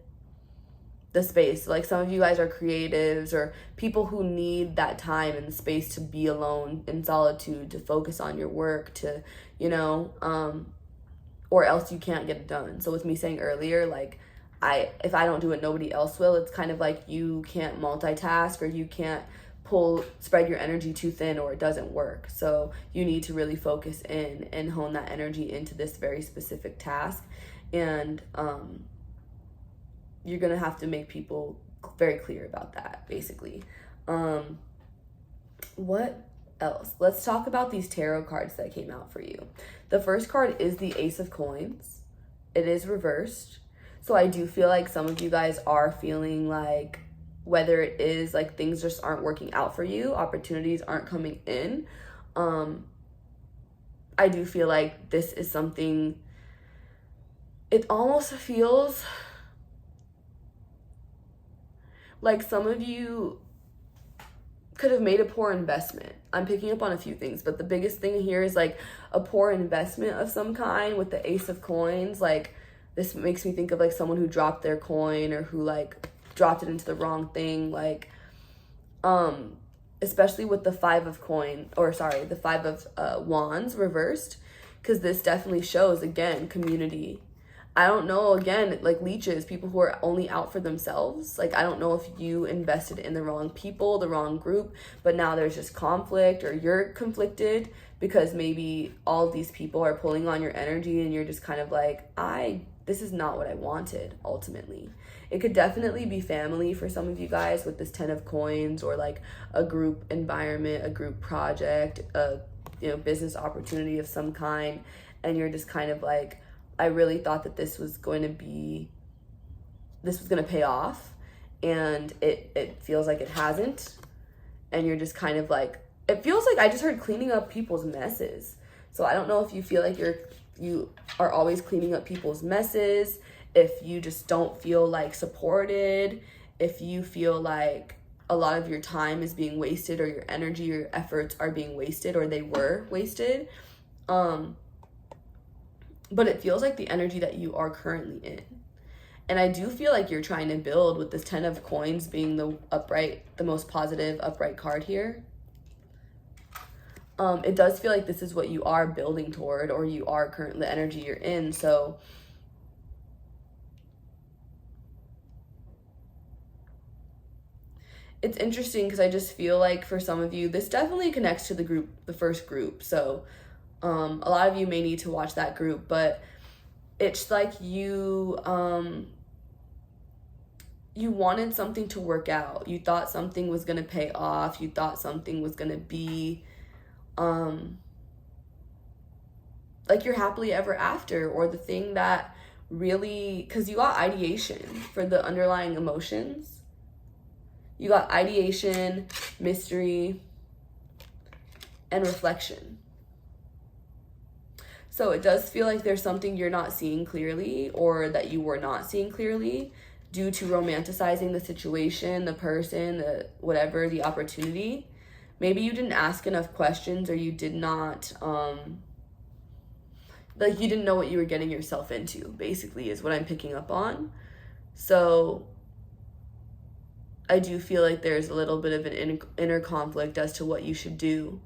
the space. Like some of you guys are creatives or people who need that time and space to be alone in solitude, to focus on your work, to, you know, or else you can't get it done. So with me saying earlier, like if I don't do it, nobody else will. It's kind of like you can't multitask or you can't spread your energy too thin or it doesn't work. So you need to really focus in and hone that energy into this very specific task. And you're gonna have to make people very clear about that, basically. What else? Let's talk about these tarot cards that came out for you. The first card is the Ace of Coins. It is reversed. So I do feel like some of you guys are feeling like, whether it is like things just aren't working out for you, opportunities aren't coming in. I do feel like this is something, it almost feels like some of you could have made a poor investment. I'm picking up on a few things, but the biggest thing here is like a poor investment of some kind with the Ace of Coins. Like this makes me think of like someone who dropped their coin or who like dropped it into the wrong thing, like especially with the the 5 of Wands reversed, because this definitely shows again community. I don't know, again, like leeches, people who are only out for themselves. Like I don't know if you invested in the wrong people, the wrong group, but now there's just conflict or you're conflicted because maybe all these people are pulling on your energy and you're just kind of like, this is not what I wanted ultimately. It could definitely be family for some of you guys with this 10 of Coins, or like a group environment, a group project, a business opportunity of some kind, and you're just kind of like, I really thought that this was going to pay off, and it feels like it hasn't, and you're just kind of like, it feels like I just heard cleaning up people's messes. So I don't know if you feel like you are always cleaning up people's messes, if you just don't feel like supported, if you feel like a lot of your time is being wasted, or your energy or your efforts are being wasted, or they were wasted. But it feels like the energy that you are currently in. And I do feel like you're trying to build with this 10 of Coins being the most positive upright card here. It does feel like this is what you are building toward, or you are currently the energy you're in. So it's interesting because I just feel like for some of you, this definitely connects to the first group. So a lot of you may need to watch that group, but it's like you wanted something to work out. You thought something was going to pay off. You thought something was going to be like your happily ever after, or the thing that really, because you got ideation for the underlying emotions. You got ideation, mystery, and reflection. So it does feel like there's something you're not seeing clearly, or that you were not seeing clearly due to romanticizing the situation, the person, the whatever, the opportunity. Maybe you didn't ask enough questions, or you did not, like you didn't know what you were getting yourself into, basically, is what I'm picking up on. So I do feel like there's a little bit of an inner conflict as to what you should do.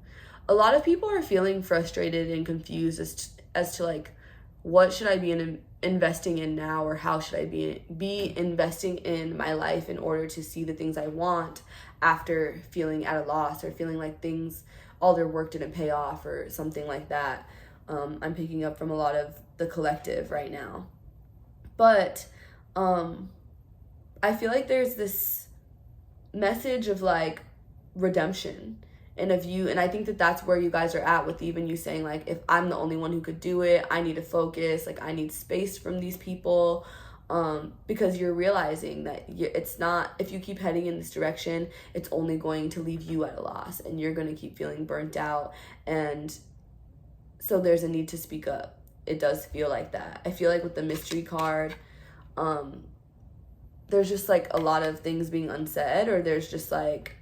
A lot of people are feeling frustrated and confused as to like, what should I be investing in now, or how should I be investing in my life in order to see the things I want after feeling at a loss, or feeling like things, all their work didn't pay off, or something like that. I'm picking up from a lot of the collective right now. But I feel like there's this message of like redemption, and of you, and I think that that's where you guys are at, with even you saying like, if I'm the only one who could do it, I need to focus, like I need space from these people, because you're realizing that it's not, if you keep heading in this direction, it's only going to leave you at a loss, and you're going to keep feeling burnt out. And so there's a need to speak up. It does feel like that. I feel like with the mystery card, there's just like a lot of things being unsaid, or there's just like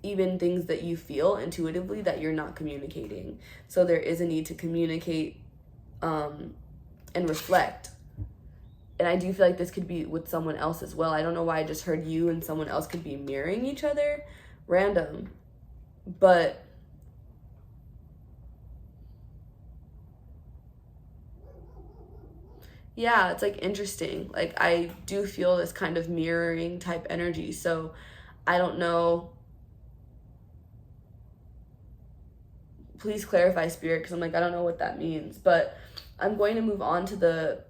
even things that you feel intuitively that you're not communicating. So there is a need to communicate and reflect. And I do feel like this could be with someone else as well. I don't know why I just heard you and someone else could be mirroring each other. Random. But yeah, it's like interesting. Like I do feel this kind of mirroring type energy. So I don't know. Please clarify, Spirit, because I'm like, I don't know what that means. But I'm going to move on to the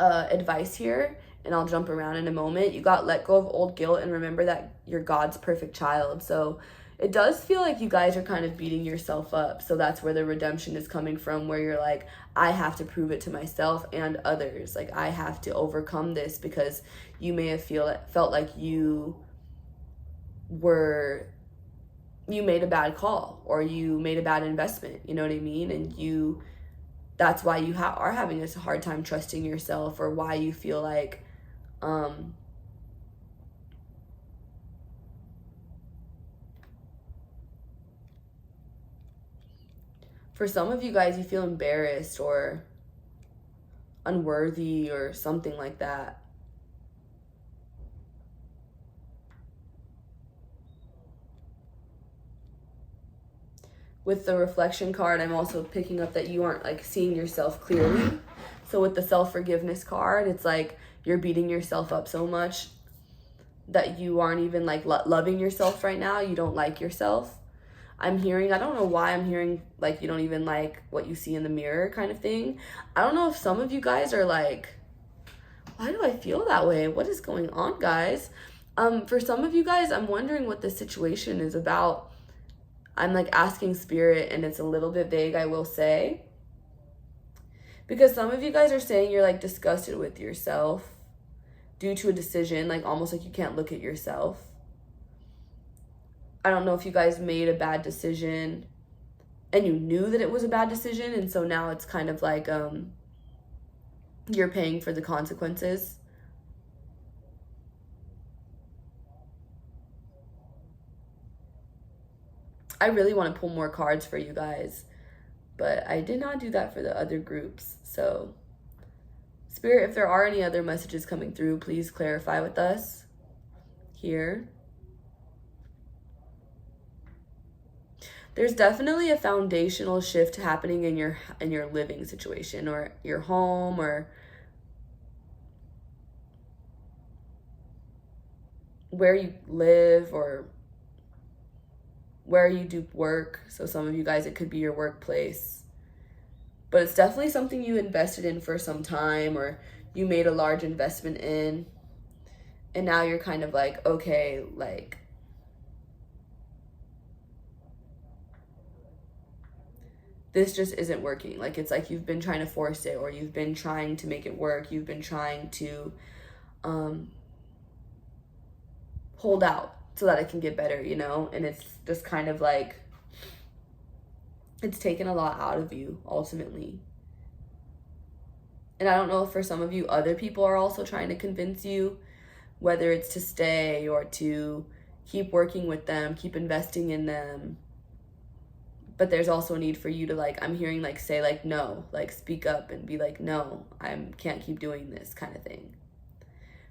advice here, and I'll jump around in a moment. You got let go of old guilt and remember that you're God's perfect child. So it does feel like you guys are kind of beating yourself up. So that's where the redemption is coming from, where you're like, I have to prove it to myself and others. Like I have to overcome this, because you may have felt like you made a bad call, or you made a bad investment, you know what I mean? And that's why you are having this hard time trusting yourself, or why you feel like for some of you guys, you feel embarrassed or unworthy or something like that. With the reflection card, I'm also picking up that you aren't like seeing yourself clearly. So with the self-forgiveness card, it's like you're beating yourself up so much that you aren't even like loving yourself right now. You don't like yourself. I don't know why I'm hearing like you don't even like what you see in the mirror kind of thing. I don't know if some of you guys are like, why do I feel that way? What is going on, guys? For some of you guys, I'm wondering what this situation is about. I'm like asking Spirit, and it's a little bit vague, I will say. Because some of you guys are saying you're like disgusted with yourself due to a decision, like almost like you can't look at yourself. I don't know if you guys made a bad decision and you knew that it was a bad decision, and so now it's kind of like you're paying for the consequences. I really want to pull more cards for you guys, but I did not do that for the other groups. So Spirit, if there are any other messages coming through, please clarify with us here. There's definitely a foundational shift happening in your living situation, or your home, or where you live, or where you do work. So some of you guys, it could be your workplace. but it's definitely something you invested in for some time, or you made a large investment in, and now you're kind of like, okay, like, this just isn't working. Like, it's like you've been trying to force it, or you've been trying to make it work, you've been trying to hold out so that it can get better, you know? And it's just kind of like, it's taken a lot out of you ultimately. And I don't know if for some of you, other people are also trying to convince you, whether it's to stay or to keep working with them, keep investing in them. But there's also a need for you to, like, I'm hearing, like, say, like, no, like, speak up and be like, no, can't keep doing this kind of thing.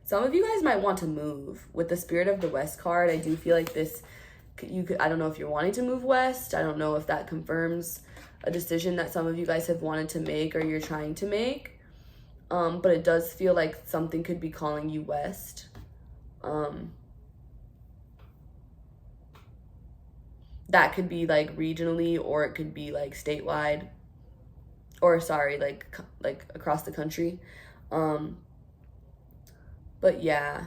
Some of you guys might want to move. With the Spirit of the West card, I do feel like this, I don't know if you're wanting to move west. I don't know if that confirms a decision that some of you guys have wanted to make or you're trying to make. But it does feel like something could be calling you west. That could be like regionally, or it could be like statewide, or sorry, like across the country. But yeah.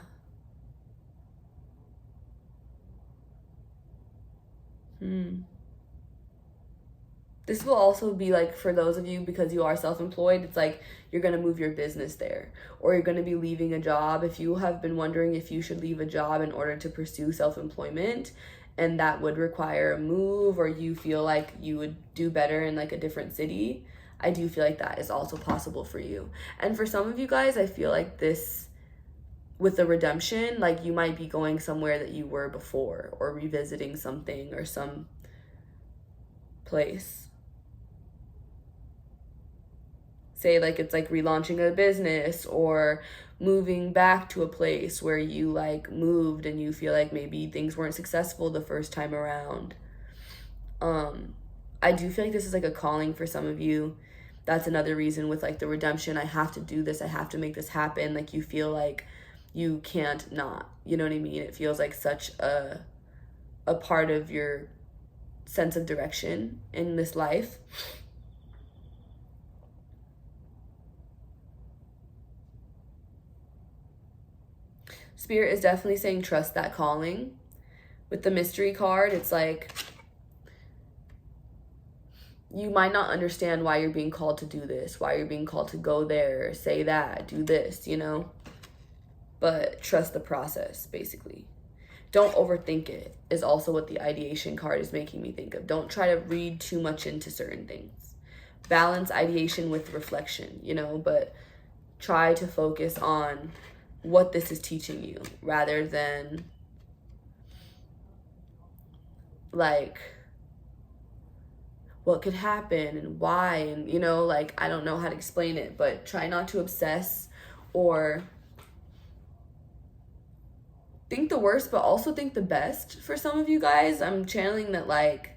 This will also be like for those of you, because you are self-employed, it's like you're going to move your business there, or you're going to be leaving a job. If you have been wondering if you should leave a job in order to pursue self-employment, and that would require a move, or you feel like you would do better in like a different city, I do feel like that is also possible for you. And for some of you guys, I feel like this, with the redemption, like you might be going somewhere that you were before, or revisiting something or some place. Say like it's like relaunching a business, or moving back to a place where you like moved and you feel like maybe things weren't successful the first time around. I do feel like this is like a calling for some of you. That's another reason with like the redemption, I have to do this, I have to make this happen. Like you feel like you can't not, you know what I mean? It feels like such a part of your sense of direction in this life. Spirit is definitely saying trust that calling. With the mystery card, it's like you might not understand why you're being called to do this, why you're being called to go there, say that, do this, you know? But trust the process, basically. Don't overthink it, is also what the ideation card is making me think of. Don't try to read too much into certain things. Balance ideation with reflection, you know, but try to focus on what this is teaching you, rather than like what could happen and why, and you know, like I don't know how to explain it, but try not to obsess or think the worst, but also think the best for some of you guys. I'm channeling that like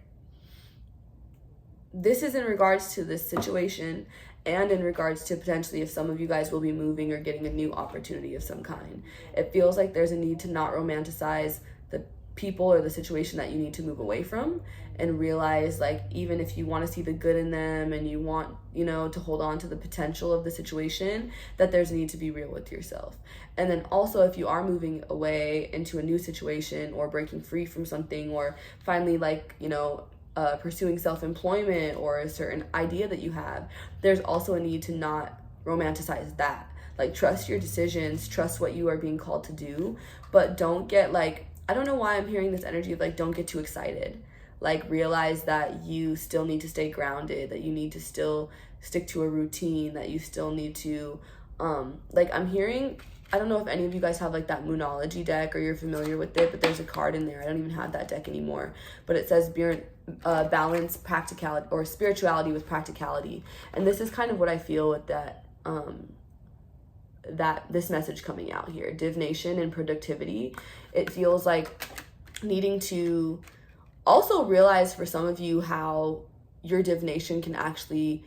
this is in regards to this situation, and in regards to potentially if some of you guys will be moving or getting a new opportunity of some kind. It feels like there's a need to not romanticize the people or the situation that you need to move away from, and realize like even if you want to see the good in them and you want, you know, to hold on to the potential of the situation, that there's a need to be real with yourself. And then also if you are moving away into a new situation, or breaking free from something, or finally like, you know, pursuing self-employment or a certain idea that you have, there's also a need to not romanticize that. Like trust your decisions, trust what you are being called to do, but don't get like, I don't know why I'm hearing this energy of like, don't get too excited. Like realize that you still need to stay grounded, that you need to still stick to a routine, that you still need to like I'm hearing, I don't know if any of you guys have like that Moonology deck or you're familiar with it, but there's a card in there. I don't even have that deck anymore, but it says balance practicality, or spirituality with practicality. And this is kind of what I feel with that this message coming out here, divination and productivity. It feels like needing to also realize for some of you how your divination can actually,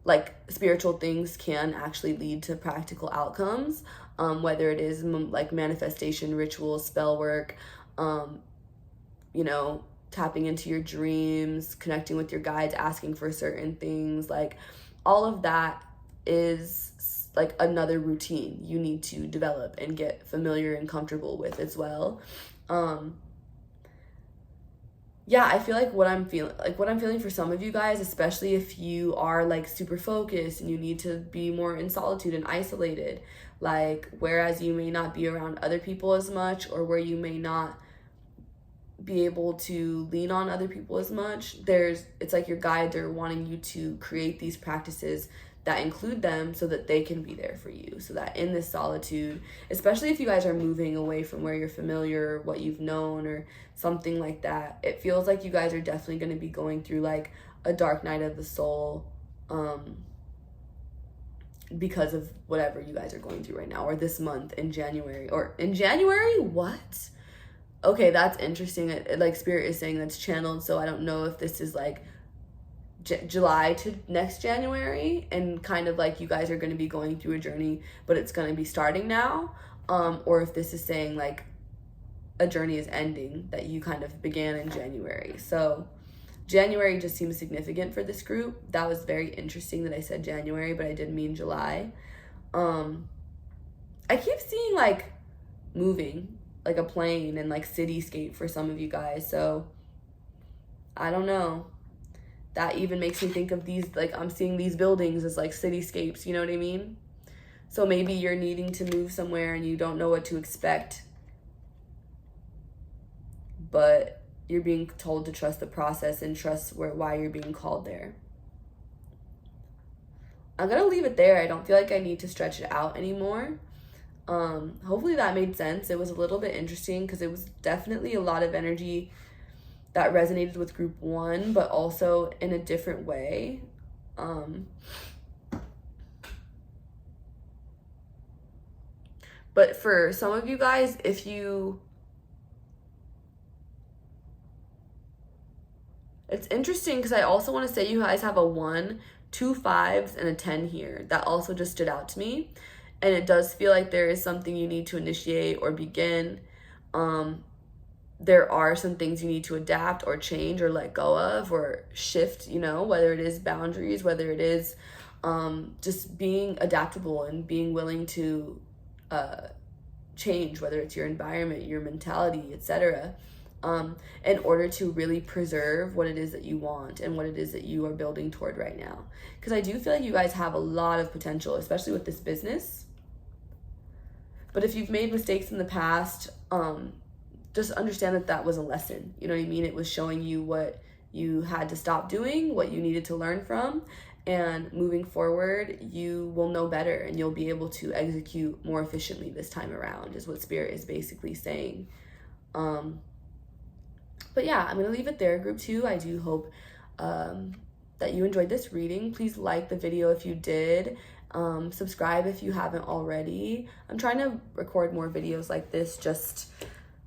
like spiritual things can actually lead to practical outcomes, whether it is like manifestation rituals, spell work, you know, tapping into your dreams, connecting with your guides, asking for certain things. Like all of that is like another routine you need to develop and get familiar and comfortable with as well. Yeah, I feel like what I'm feeling for some of you guys, especially if you are like super focused and you need to be more in solitude and isolated, like whereas you may not be around other people as much, or where you may not be able to lean on other people as much, it's like your guides are wanting you to create these practices that include them so that they can be there for you, so that in this solitude, especially if you guys are moving away from where you're familiar or what you've known or something like that, it feels like you guys are definitely going to be going through like a dark night of the soul, because of whatever you guys are going through right now, or this month in January. What? Okay, that's interesting. Like Spirit is saying that's channeled, so I don't know if this is like July to next January, and kind of like you guys are going to be going through a journey, but it's going to be starting now, or if this is saying like a journey is ending that you kind of began in January. So January just seems significant for this group. That was very interesting that I said January, but I did mean July. I keep seeing like moving, like a plane and like cityscape for some of you guys, so I don't know. That even makes me think of these, like I'm seeing these buildings as like cityscapes, you know what I mean? So maybe you're needing to move somewhere and you don't know what to expect, but you're being told to trust the process and trust why you're being called there. I'm gonna leave it there. I don't feel like I need to stretch it out anymore. Hopefully that made sense. It was a little bit interesting because it was definitely a lot of energy that resonated with group 1, but also in a different way. But for some of you guys, it's interesting because I also want to say you guys have a 1, 2 5s, and a 10 here. That also just stood out to me. And it does feel like there is something you need to initiate or begin. There are some things you need to adapt or change or let go of or shift, whether it is boundaries, whether it is just being adaptable and being willing to change, whether it's your environment, your mentality, etc., in order to really preserve what it is that you want and what it is that you are building toward right now. Because I do feel like you guys have a lot of potential, especially with this business. But if you've made mistakes in the past, just understand that was a lesson. You know what I mean? It was showing you what you had to stop doing, what you needed to learn from, and moving forward, you will know better and you'll be able to execute more efficiently this time around, is what Spirit is basically saying. But yeah, I'm going to leave it there, group 2. I do hope that you enjoyed this reading. Please like the video if you did. Subscribe if you haven't already. I'm trying to record more videos like this just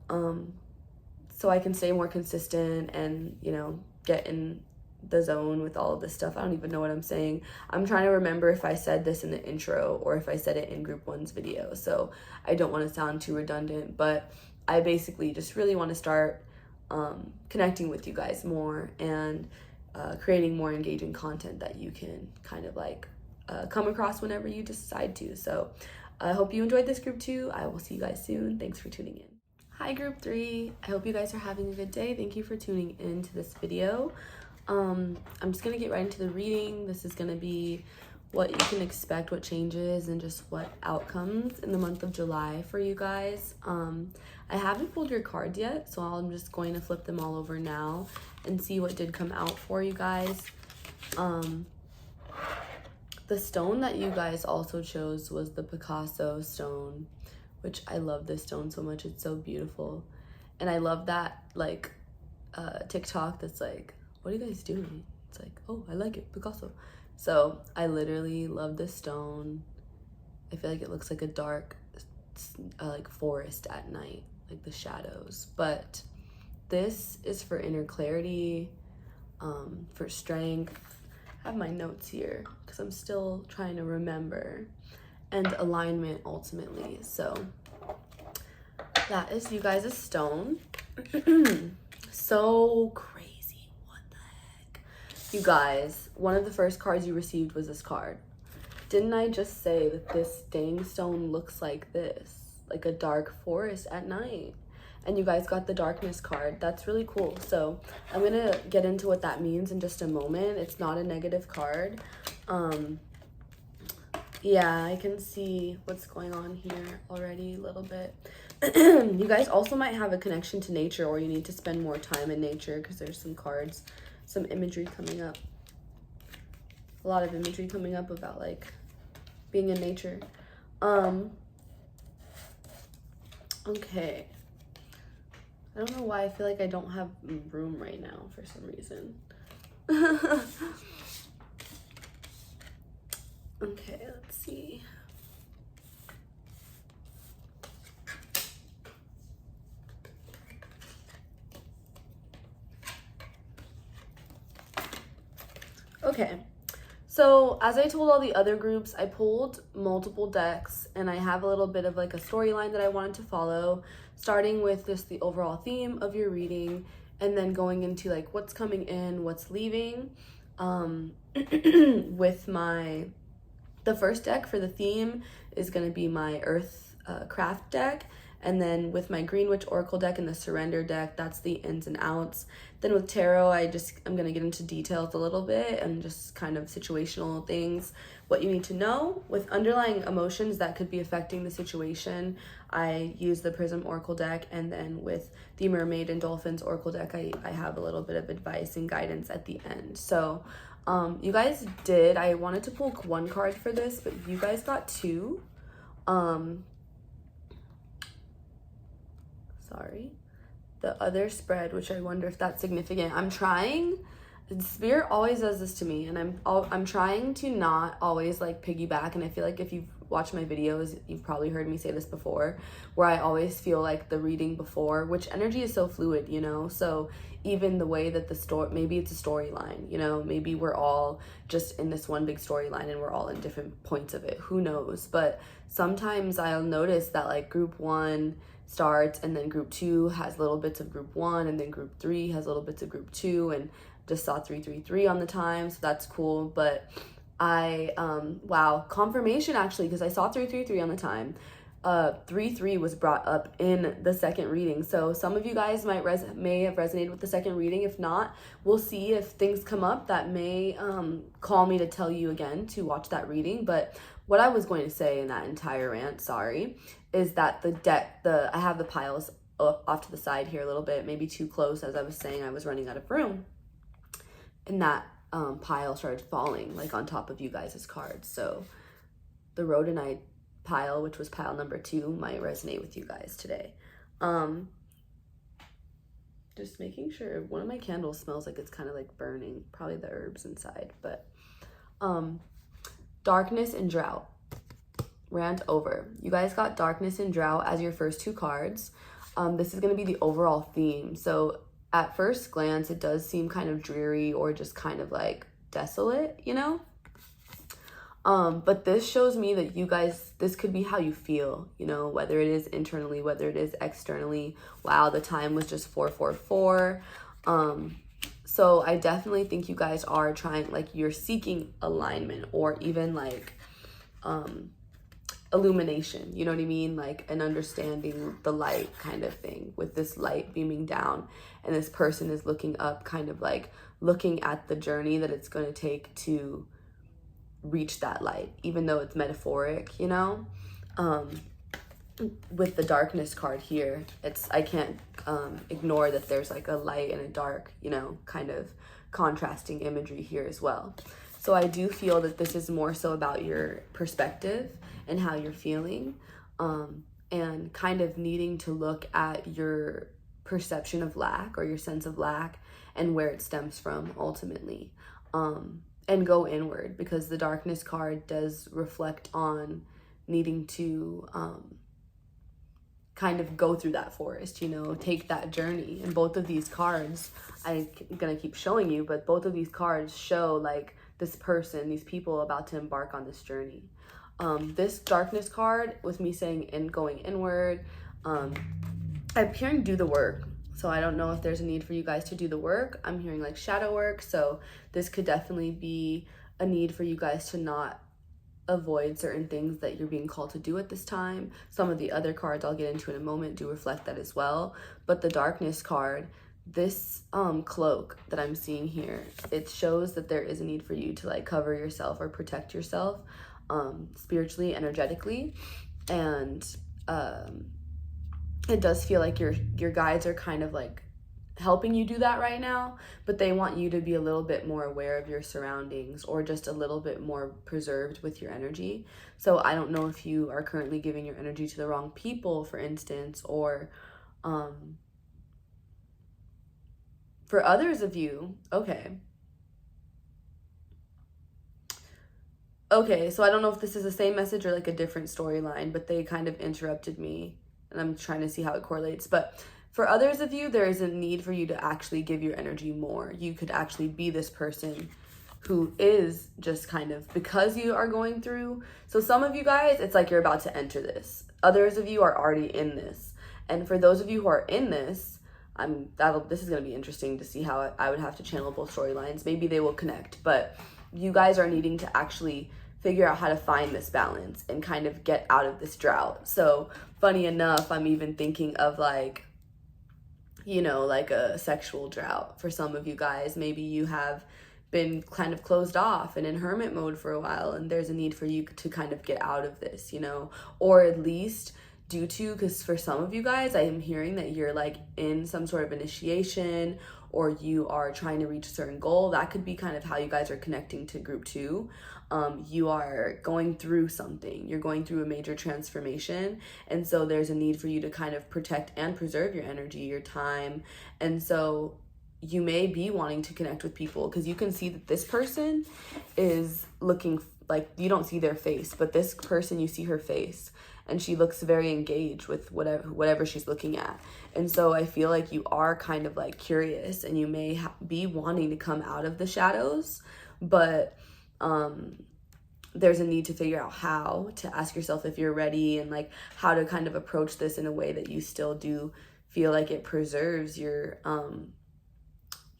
so I can stay more consistent and, get in the zone with all of this stuff. I don't even know what I'm saying. I'm trying to remember if I said this in the intro or if I said it in group 1's video. So I don't want to sound too redundant, but I basically just really want to start connecting with you guys more and creating more engaging content that you can kind of like come across whenever you decide to. So I hope you enjoyed this group 2. I will see you guys soon. Thanks for tuning in. Hi group 3. I hope you guys are having a good day. Thank you for tuning into this video. I'm just gonna get right into the reading. This is gonna be what you can expect, what changes, and just what outcomes in the month of July for you guys. I haven't pulled your cards yet, so I'm just going to flip them all over now and see what did come out for you guys. The stone that you guys also chose was the Picasso stone, which I love this stone so much. It's so beautiful. And I love that like TikTok that's like, what are you guys doing? It's like, oh, I like it, Picasso. So I literally love this stone. I feel like it looks like a dark like forest at night, like the shadows. But this is for inner clarity, for strength. I have my notes here because I'm still trying to remember, and alignment ultimately. So that is you guys' stone. So crazy. What the heck? You guys, one of the first cards you received was this card. Didn't I just say that this dang stone looks like this? Like a dark forest at night. And you guys got the darkness card. That's really cool. So I'm gonna get into what that means in just a moment. It's not a negative card. Yeah, I can see what's going on here already a little bit. You guys also might have a connection to nature, or you need to spend more time in nature, because there's some cards, some imagery coming up. A lot of imagery coming up about like being in nature. Okay. I don't know why I feel like I don't have room right now for some reason. Okay, let's see. Okay, so as I told all the other groups, I pulled multiple decks, and I have a little bit of like a storyline that I wanted to follow, starting with just the overall theme of your reading, and then going into like what's coming in, what's leaving. With the first deck for the theme is going to be my Earth Craft deck. And then with my Green Witch Oracle deck and the Surrender deck, that's the ins and outs. Then with Tarot, I'm going to get into details a little bit and just kind of situational things, what you need to know. With underlying emotions that could be affecting the situation, I use the Prism Oracle deck. And then with the Mermaid and Dolphins Oracle deck, I have a little bit of advice and guidance at the end. So you guys I wanted to pull one card for this, but you guys got two. Sorry. The other spread, which I wonder if that's significant. I'm trying, Spirit always does this to me, and I'm trying to not always like piggyback. And I feel like if you've watched my videos, you've probably heard me say this before, where I always feel like the reading before, which energy is so fluid, you know? So even the way that the story, maybe it's a storyline, you know, maybe we're all just in this one big storyline and we're all in different points of it, who knows? But sometimes I'll notice that like group 1 starts, and then group 2 has little bits of group 1, and then group 3 has little bits of group 2, and just saw 333 on the time, so that's cool. But wow, confirmation actually, because I saw 333 on the time. 3-3 was brought up in the second reading, so some of you guys may have resonated with the second reading. If not, we'll see if things come up that may call me to tell you again to watch that reading. But what I was going to say in that entire rant, sorry, is that I have the piles off to the side here a little bit, maybe too close. As I was saying, I was running out of room, and that pile started falling like on top of you guys' cards. So the Rhodonite pile, which was pile number 2, might resonate with you guys today. Just making sure one of my candles smells like it's kind of like burning, probably the herbs inside. But Darkness and Drought. Rant over. You guys got Darkness and Drought as your first 2 cards. This is going to be the overall theme. So at first glance, it does seem kind of dreary or just kind of like desolate, you know? But this shows me that you guys, this could be how you feel, you know, whether it is internally, whether it is externally. Wow, the time was just 444. So I definitely think you guys are trying, like you're seeking alignment, or even like illumination, you know what I mean? Like an understanding the light kind of thing, with this light beaming down, and this person is looking up, kind of like looking at the journey that it's going to take to reach that light, even though it's metaphoric, you know? With the Darkness card here, I can't ignore that there's like a light and a dark, you know, kind of contrasting imagery here as well. So I do feel that this is more so about your perspective and how you're feeling, and kind of needing to look at your perception of lack, or your sense of lack, and where it stems from ultimately, and go inward, because the Darkness card does reflect on needing to kind of go through that forest, you know, take that journey. And both of these cards, I'm gonna keep showing you, but both of these cards show like this person, these people about to embark on this journey. This Darkness card, with me saying going inward, I'm hearing do the work. So I don't know if there's a need for you guys to do the work. I'm hearing like shadow work, so this could definitely be a need for you guys to not avoid certain things that you're being called to do at this time. Some of the other cards I'll get into in a moment do reflect that as well. But the darkness card, this cloak that I'm seeing here, it shows that there is a need for you to like cover yourself or protect yourself spiritually, energetically. And it does feel like your guides are kind of like helping you do that right now, but they want you to be a little bit more aware of your surroundings or just a little bit more preserved with your energy. So I don't know if you are currently giving your energy to the wrong people, for instance, or for others of you, okay, so I don't know if this is the same message or like a different storyline, but they kind of interrupted me and I'm trying to see how it correlates. But for others of you, there is a need for you to actually give your energy more. You could actually be this person who is just kind of, because you are going through. So some of you guys, it's like you're about to enter this. Others of you are already in this. And for those of you who are in this, this is going to be interesting to see how I would have to channel both storylines. Maybe they will connect, but you guys are needing to actually figure out how to find this balance and kind of get out of this drought. So funny enough, I'm even thinking of like, you know, like a sexual drought for some of you guys. Maybe you have been kind of closed off and in hermit mode for a while, and there's a need for you to kind of get out of this, you know, or at least due to, because for some of you guys, I am hearing that you're like in some sort of initiation or you are trying to reach a certain goal. That could be kind of how you guys are connecting to group 2. You are going through something. You're going through a major transformation. And so there's a need for you to kind of protect and preserve your energy, your time. And so you may be wanting to connect with people because you can see that this person is looking like, you don't see their face, but this person, you see her face. And she looks very engaged with whatever she's looking at. And so I feel like you are kind of like curious and you may be wanting to come out of the shadows, but there's a need to figure out how to ask yourself if you're ready and like how to kind of approach this in a way that you still do feel like it preserves your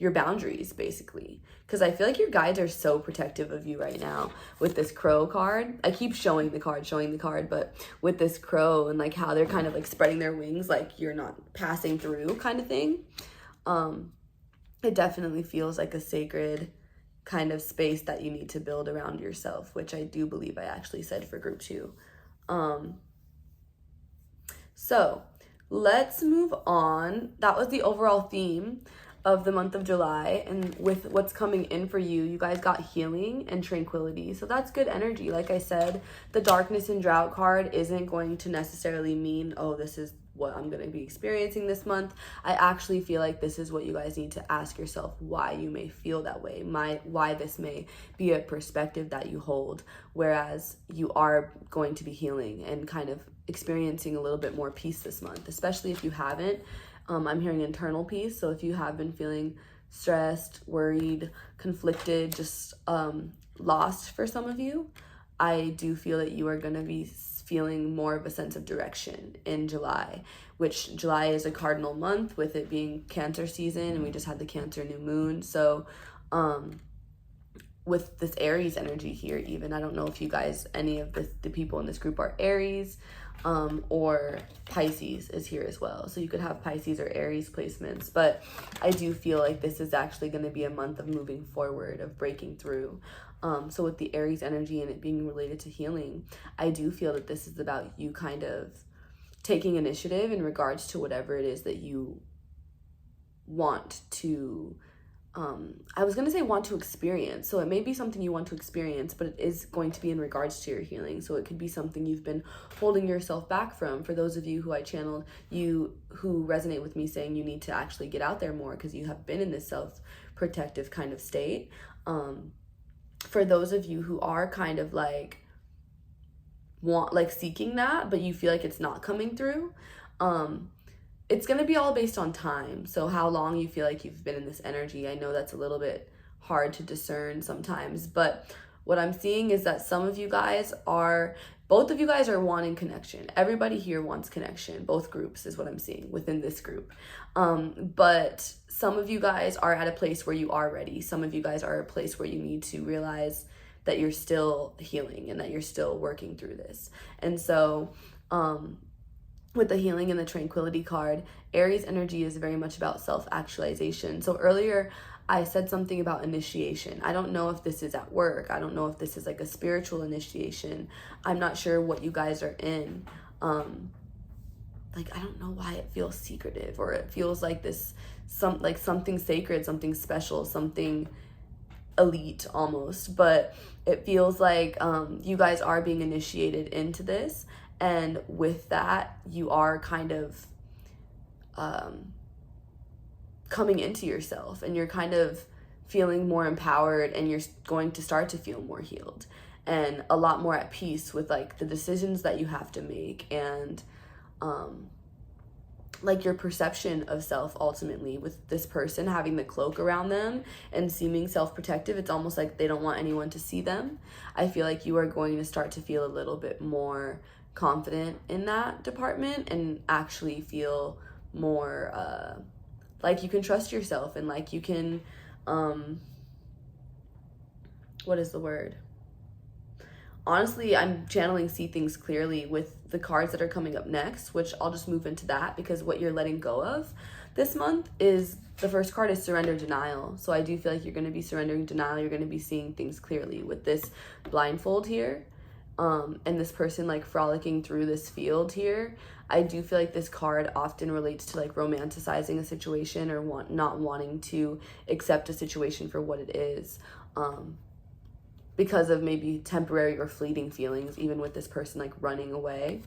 boundaries, basically. Because I feel like your guides are so protective of you right now with this crow card. I keep showing the card, but with this crow and like how they're kind of like spreading their wings like you're not passing through kind of thing. It definitely feels like a sacred kind of space that you need to build around yourself, which I do believe I actually said for group 2. So let's move on. That was the overall theme of the month of July, and with what's coming in for you, you guys got healing and tranquility. So that's good energy. Like I said, the darkness and drought card isn't going to necessarily mean, oh, this is what I'm going to be experiencing this month. I actually feel like this is what you guys need to ask yourself, why you may feel that way, why this may be a perspective that you hold, whereas you are going to be healing and kind of experiencing a little bit more peace this month, especially if you haven't. I'm hearing internal peace. So if you have been feeling stressed, worried, conflicted, just lost for some of you, I do feel that you are going to be feeling more of a sense of direction in July, which July is a cardinal month with it being Cancer season, and we just had the Cancer new moon. So with this Aries energy here, even, I don't know if you guys, any of the people in this group are Aries, or Pisces is here as well. So you could have Pisces or Aries placements, but I do feel like this is actually going to be a month of moving forward, of breaking through. So with the Aries energy and it being related to healing, I do feel that this is about you kind of taking initiative in regards to whatever it is that you want to I was going to say want to experience. So it may be something you want to experience, but it is going to be in regards to your healing. So it could be something you've been holding yourself back from. For those of you who I channeled, you who resonate with me saying you need to actually get out there more because you have been in this self-protective kind of state. For those of you who are kind of like seeking that, but you feel like it's not coming through, it's going to be all based on time. So how long you feel like you've been in this energy. I know that's a little bit hard to discern sometimes, but what I'm seeing is that both of you guys are wanting connection. Everybody here wants connection. Both groups is what I'm seeing within this group. But some of you guys are at a place where you are ready. Some of you guys are at a place where you need to realize that you're still healing and that you're still working through this. And so, with the healing and the tranquility card, Aries energy is very much about self-actualization. So earlier, I said something about initiation. I don't know if this is at work. I don't know if this is like a spiritual initiation. I'm not sure what you guys are in. Like, I don't know why it feels secretive, or it feels like something sacred, something special, something elite almost. But it feels like you guys are being initiated into this. And with that, you are kind of coming into yourself, and you're kind of feeling more empowered, and you're going to start to feel more healed and a lot more at peace with like the decisions that you have to make, and like your perception of self. Ultimately, with this person having the cloak around them and seeming self-protective, it's almost like they don't want anyone to see them. I feel like you are going to start to feel a little bit more confident in that department, and actually feel more like you can trust yourself, and like you can what is the word? Honestly, I'm channeling see things clearly with the cards that are coming up next, which I'll just move into that, because what you're letting go of this month is, the first card is surrender denial. So I do feel like you're going to be surrendering denial. You're going to be seeing things clearly with this blindfold here. And this person like frolicking through this field here. I do feel like this card often relates to like romanticizing a situation, or not wanting to accept a situation for what it is, because of maybe temporary or fleeting feelings, even with this person like running away.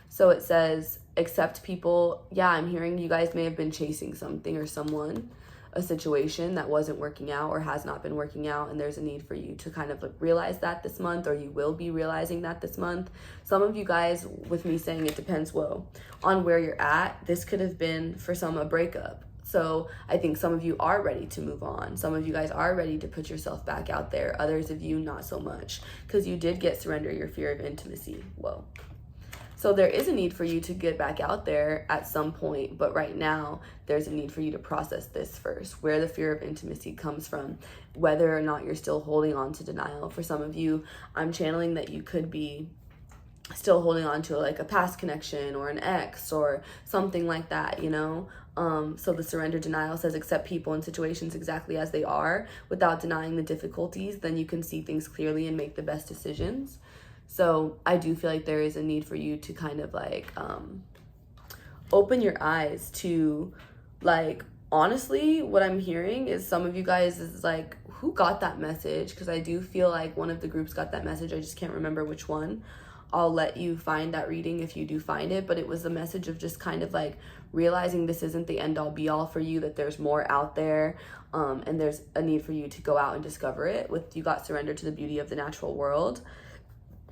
So it says, accept people. Yeah, I'm hearing you guys may have been chasing something or someone, a situation that wasn't working out or has not been working out, and there's a need for you to kind of realize that this month, or you will be realizing that this month. Some of you guys, with me saying it depends on where you're at, this could have been for some a breakup. So I think some of you are ready to move on. Some of you guys are ready to put yourself back out there. Others of you not so much, because you did get surrender your fear of intimacy. Whoa. So there is a need for you to get back out there at some point, but right now there's a need for you to process this first, where the fear of intimacy comes from, whether or not you're still holding on to denial. For some of you, I'm channeling that you could be still holding on to like a past connection or an ex or something like that, you know? So the surrender denial says, accept people and situations exactly as they are without denying the difficulties. Then you can see things clearly and make the best decisions. So I do feel like there is a need for you to kind of like open your eyes to, like, honestly, what I'm hearing is some of you guys is like, who got that message? Because I do feel like one of the groups got that message. I just can't remember which one. I'll let you find that reading if you do find it, but it was a message of just kind of like realizing this isn't the end all be all for you, that there's more out there, and there's a need for you to go out and discover it. With you got surrender to the beauty of the natural world.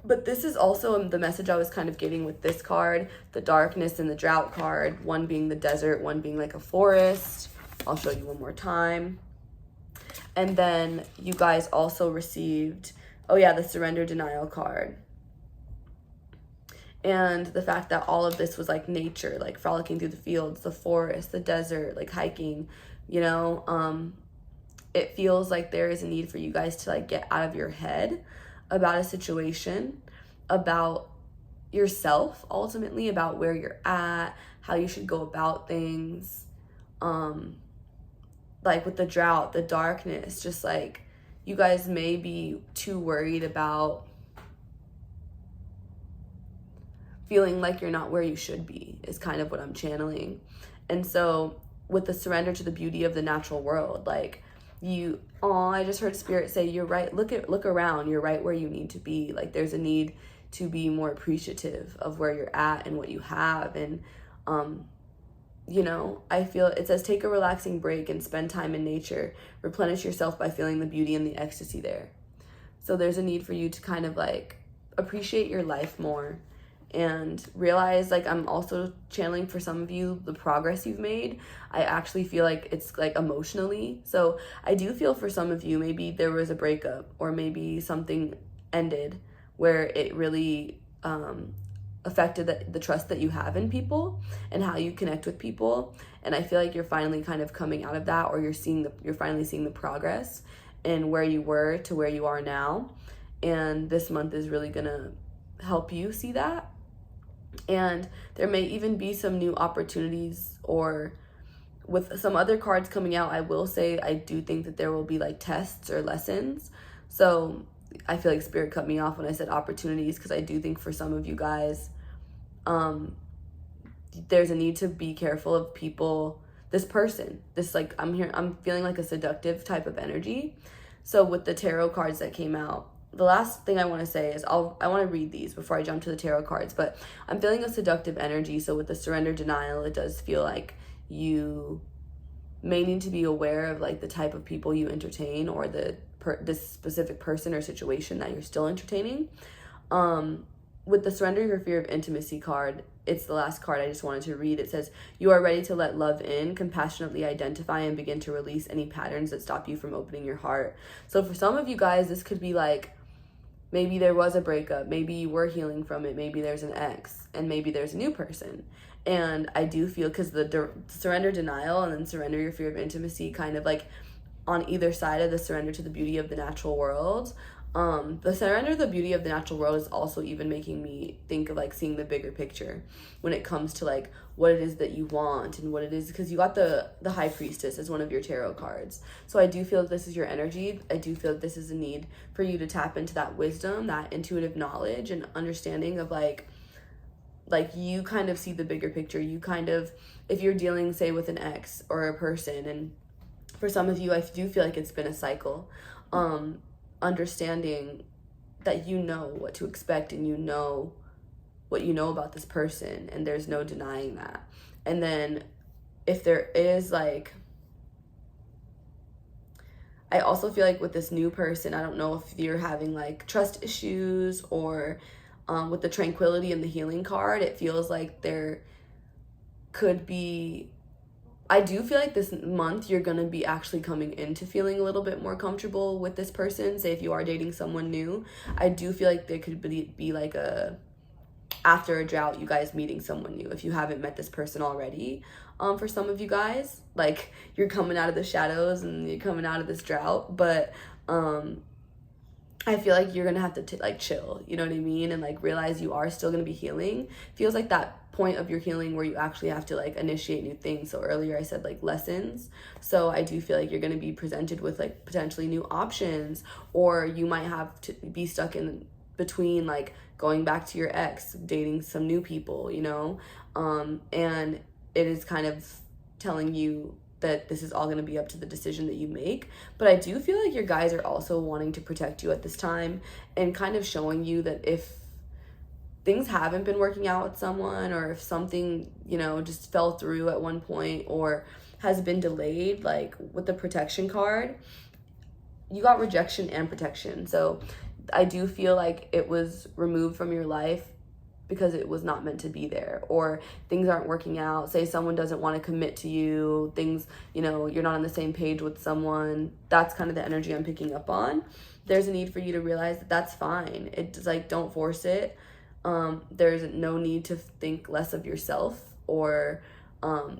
But this is also the message I was kind of getting with this card, the darkness and the drought card, one being the desert, one being like a forest. I'll show you one more time. And then you guys also received, oh yeah, the surrender denial card. And the fact that all of this was like nature, like frolicking through the fields, the forest, the desert, like hiking, you know, it feels like there is a need for you guys to like get out of your head about a situation, about yourself, ultimately, about where you're at, how you should go about things. Like with the drought, the darkness, just like you guys may be too worried about feeling like you're not where you should be, is kind of what I'm channeling. And so with the surrender to the beauty of the natural world, like I just heard spirit say, you're right, look around, you're right where you need to be. Like there's a need to be more appreciative of where you're at and what you have. And you know, I feel it says, take a relaxing break and spend time in nature, replenish yourself by feeling the beauty and the ecstasy there. So there's a need for you to kind of like appreciate your life more, and realize, like, I'm also channeling for some of you the progress you've made. I actually feel like it's like emotionally. So I do feel for some of you, maybe there was a breakup or maybe something ended where it really affected the trust that you have in people and how you connect with people. And I feel like you're finally kind of coming out of that, or you're finally seeing the progress in where you were to where you are now. And this month is really gonna help you see that. And there may even be some new opportunities, or with some other cards coming out, I will say I do think that there will be like tests or lessons. So I feel like Spirit cut me off when I said opportunities, because I do think for some of you guys, there's a need to be careful of people, this person, this, like, I'm feeling like a seductive type of energy. So with the tarot cards that came out, the last thing I want to say is I want to read these before I jump to the tarot cards, but I'm feeling a seductive energy. So with the surrender denial, it does feel like you may need to be aware of like the type of people you entertain, or this specific person or situation that you're still entertaining. With the surrender your fear of intimacy card, it's the last card I just wanted to read. It says, you are ready to let love in, compassionately identify and begin to release any patterns that stop you from opening your heart. So for some of you guys, this could be like, maybe there was a breakup, maybe you were healing from it, maybe there's an ex, and maybe there's a new person. And I do feel, because the surrender denial and then surrender your fear of intimacy, kind of like on either side of the surrender to the beauty of the natural world, the surrender to the beauty of the natural world is also even making me think of like seeing the bigger picture when it comes to like what it is that you want and what it is, because you got the High Priestess as one of your tarot cards. So I do feel that this is your energy. I do feel that this is a need for you to tap into that wisdom, that intuitive knowledge and understanding of like you kind of see the bigger picture. You kind of, if you're dealing, say, with an ex or a person, and for some of you, I do feel like it's been a cycle, understanding that you know what to expect and you know what you know about this person, and there's no denying that. And then if there is like, I also feel like with this new person, I don't know if you're having like trust issues, or with the tranquility and the healing card, it feels like there could be, I do feel like this month you're going to be actually coming into feeling a little bit more comfortable with this person. Say if you are dating someone new, I do feel like there could be like after a drought, you guys meeting someone new if you haven't met this person already. For some of you guys, like you're coming out of the shadows and you're coming out of this drought, but I feel like you're gonna have to like chill, you know what I mean, and like realize you are still gonna be healing. Feels like that point of your healing where you actually have to like initiate new things. So earlier I said like lessons, so I do feel like you're gonna be presented with like potentially new options, or you might have to be stuck in between like going back to your ex, dating some new people, you know, and it is kind of telling you that this is all going to be up to the decision that you make. But I do feel like your guys are also wanting to protect you at this time, and kind of showing you that if things haven't been working out with someone, or if something, you know, just fell through at one point or has been delayed, like with the protection card, you got rejection and protection. So I do feel like it was removed from your life because it was not meant to be there, or things aren't working out. Say someone doesn't want to commit to you, things, you know, you're not on the same page with someone. That's kind of the energy I'm picking up on. There's a need for you to realize that that's fine. It's like, don't force it. There's no need to think less of yourself, or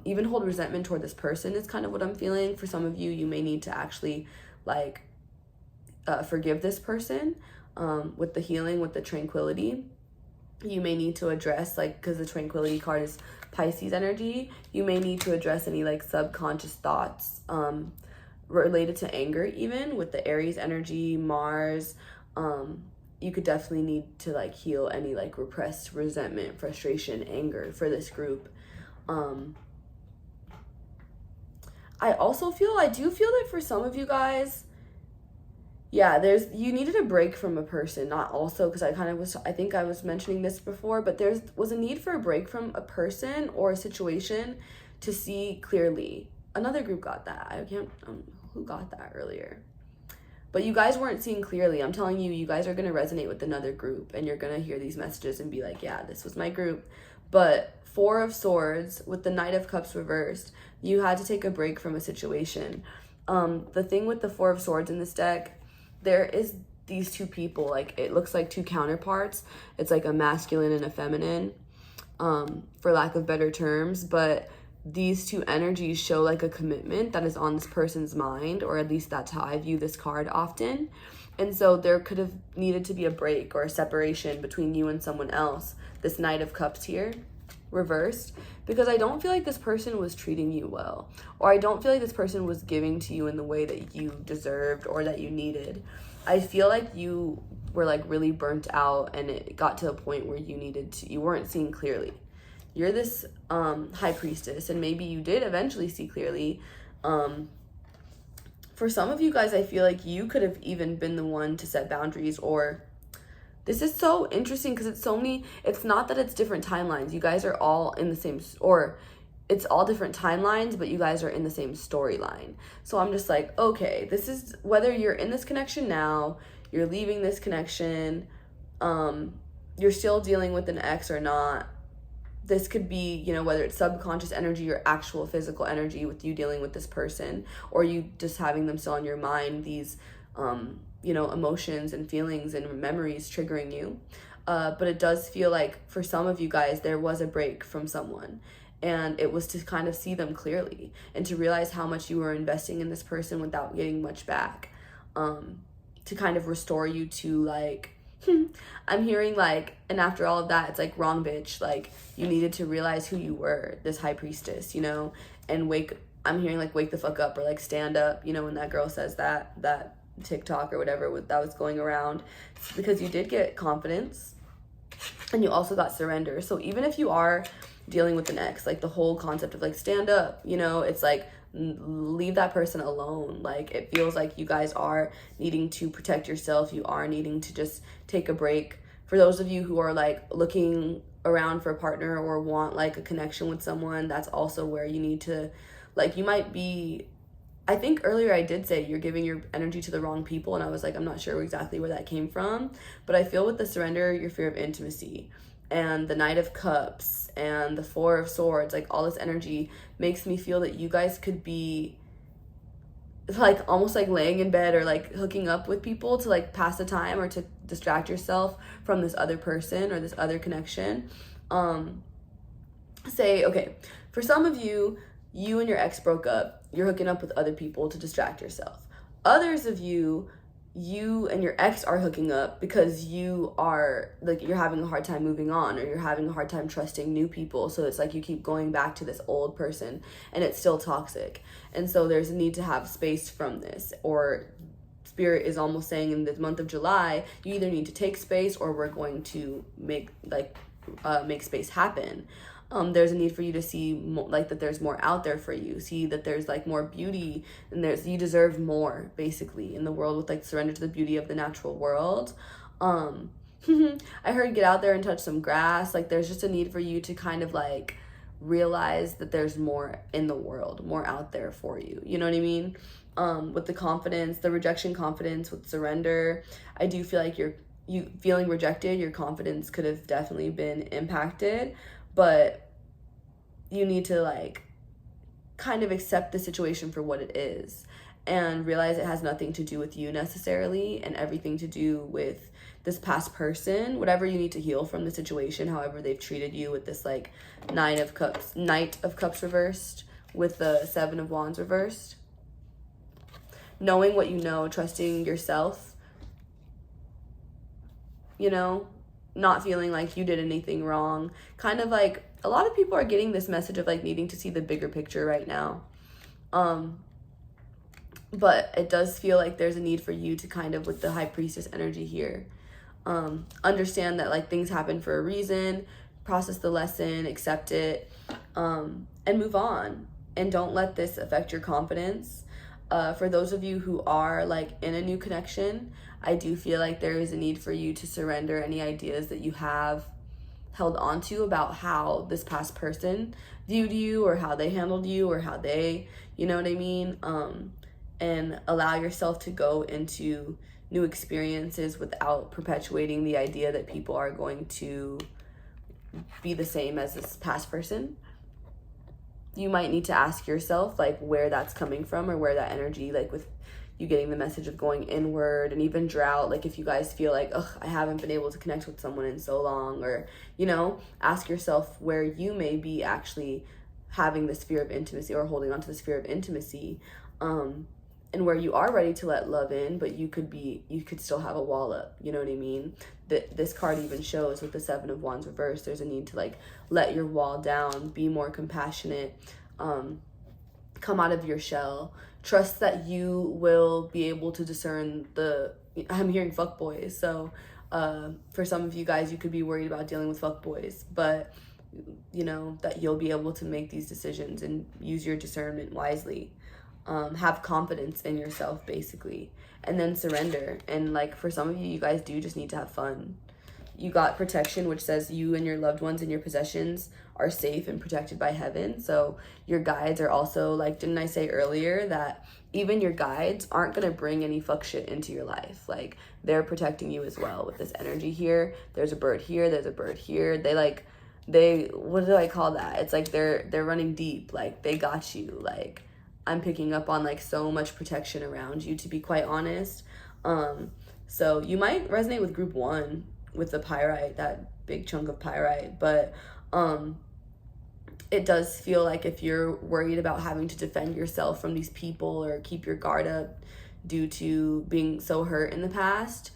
even hold resentment toward this person is kind of what I'm feeling. For some of you, you may need to actually like forgive this person with the healing, with the tranquility. You may need to address, like, because the tranquility card is Pisces energy, you may need to address any like subconscious thoughts related to anger, even with the Aries energy, Mars. You could definitely need to like heal any like repressed resentment, frustration, anger for this group. I do feel that for some of you guys, yeah, you needed a break from a person, not also, because I think I was mentioning this before, but there was a need for a break from a person or a situation to see clearly. Another group got that. I can't, who got that earlier? but you guys weren't seeing clearly. I'm telling you, you guys are going to resonate with another group, and you're going to hear these messages and be like, yeah, this was my group. But Four of Swords with the Knight of Cups reversed, you had to take a break from a situation. The thing with the Four of Swords in this deck, there is these two people, like it looks like two counterparts. It's like a masculine and a feminine, for lack of better terms, but these two energies show like a commitment that is on this person's mind, or at least that's how I view this card often. And so there could have needed to be a break or a separation between you and someone else, this Knight of Cups here reversed, because I don't feel like this person was treating you well, or I don't feel like this person was giving to you in the way that you deserved or that you needed. I feel like you were like really burnt out, and it got to a point where you weren't seeing clearly. You're this high priestess, and maybe you did eventually see clearly. For some of you guys, I feel like you could have even been the one to set boundaries, or this is so interesting because it's not that it's different timelines. You guys are all in the same, or it's all different timelines, but you guys are in the same storyline. So I'm just like, okay, this is whether you're in this connection now, you're leaving this connection, you're still dealing with an ex or not. This could be, you know, whether it's subconscious energy or actual physical energy with you dealing with this person, or you just having them still on your mind, these, you know, emotions and feelings and memories triggering you. But it does feel like for some of you guys, there was a break from someone, and it was to kind of see them clearly and to realize how much you were investing in this person without getting much back, to kind of restore you to like, I'm hearing like, and after all of that, it's like, wrong bitch. Like, you needed to realize who you were, this high priestess, you know, and I'm hearing like, wake the fuck up, or like, stand up, you know, when that girl says that TikTok or whatever that was going around, because you did get confidence and you also got surrender. So even if you are dealing with an ex, like the whole concept of like, stand up, you know, it's like, leave that person alone. Like, it feels like you guys are needing to protect yourself. You are needing to just take a break. For those of you who are like looking around for a partner or want like a connection with someone, that's also where you need to, like, you might be, I think earlier I did say you're giving your energy to the wrong people, and I was like, I'm not sure exactly where that came from, but I feel with the surrender, your fear of intimacy, and the Knight of Cups and the Four of Swords, like all this energy makes me feel that you guys could be like almost like laying in bed or like hooking up with people to like pass the time or to distract yourself from this other person or this other connection. Say, okay, for some of you, you and your ex broke up, you're hooking up with other people to distract yourself. Others of you and your ex are hooking up because you are like, you're having a hard time moving on, or you're having a hard time trusting new people. So it's like you keep going back to this old person and it's still toxic. And so there's a need to have space from this, or Spirit is almost saying in the month of July, you either need to take space or we're going to make space happen. There's a need for you to see like that there's more out there for you, see that there's like more beauty, and you deserve more basically in the world, with like surrender to the beauty of the natural world. I heard get out there and touch some grass. Like, there's just a need for you to kind of like realize that there's more in the world, more out there for you, you know what I mean? With the confidence, the rejection confidence with surrender, I do feel like you feeling rejected, your confidence could have definitely been impacted. But you need to like kind of accept the situation for what it is and realize it has nothing to do with you necessarily, and everything to do with this past person, whatever you need to heal from the situation, however they've treated you, with this like Knight of Cups reversed with the Seven of Wands reversed. Knowing what you know, trusting yourself, you know, not feeling like you did anything wrong. Kind of like, a lot of people are getting this message of like needing to see the bigger picture right now. But it does feel like there's a need for you to kind of, with the High Priestess energy here, understand that like things happen for a reason, process the lesson, accept it, and move on. And don't let this affect your confidence. For those of you who are like in a new connection, I do feel like there is a need for you to surrender any ideas that you have held onto about how this past person viewed you, or how they handled you, or how they, you know what I mean? and allow yourself to go into new experiences without perpetuating the idea that people are going to be the same as this past person. You might need to ask yourself like where that's coming from, or where that energy, like with you getting the message of going inward, and even drought, like if you guys feel like, ugh, I haven't been able to connect with someone in so long, or, you know, ask yourself where you may be actually having this fear of intimacy or holding on to this fear of intimacy, and where you are ready to let love in, but you could still have a wall up, you know what I mean? This card even shows with the Seven of Wands reversed, there's a need to like let your wall down, be more compassionate, come out of your shell, trust that you will be able to discern I'm hearing fuckboys, so for some of you guys, you could be worried about dealing with fuckboys, but you know that you'll be able to make these decisions and use your discernment wisely. Have confidence in yourself, basically, and then surrender. And like for some of you, you guys do just need to have fun. You got protection, which says you and your loved ones and your possessions are safe and protected by heaven. So your guides are also, like, didn't I say earlier that even your guides aren't gonna bring any fuck shit into your life? Like, they're protecting you as well with this energy here. There's a bird here, there's a bird here. What do I call that? It's like they're running deep. Like, they got you. Like, I'm picking up on like so much protection around you, to be quite honest. So you might resonate with group 1 with the pyrite, that big chunk of pyrite, but it does feel like if you're worried about having to defend yourself from these people or keep your guard up due to being so hurt in the past,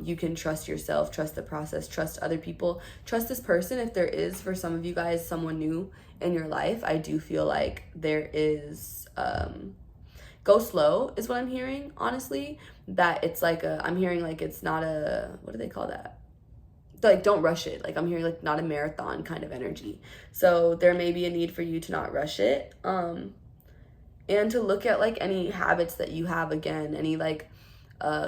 you can trust yourself, trust the process, trust other people, trust this person. If there is, for some of you guys, someone new in your life, I do feel like there is go slow is what I'm hearing, honestly. That it's like I'm hearing like it's not what do they call that? Like, don't rush it. Like, I'm hearing like not a marathon kind of energy. So there may be a need for you to not rush it. And to look at like any habits that you have, again, any like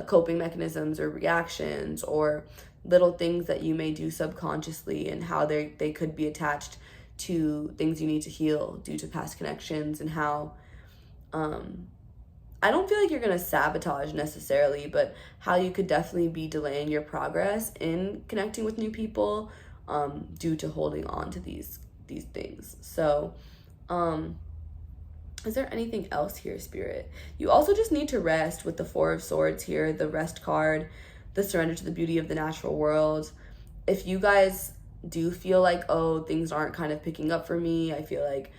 coping mechanisms or reactions or little things that you may do subconsciously, and how they could be attached to things you need to heal due to past connections, and how I don't feel like you're gonna sabotage necessarily, but how you could definitely be delaying your progress in connecting with new people due to holding on to these things. So is there anything else here, Spirit? You also just need to rest with the Four of Swords here, the rest card, the surrender to the beauty of the natural world. If you guys do feel like, oh, things aren't kind of picking up for me, I feel like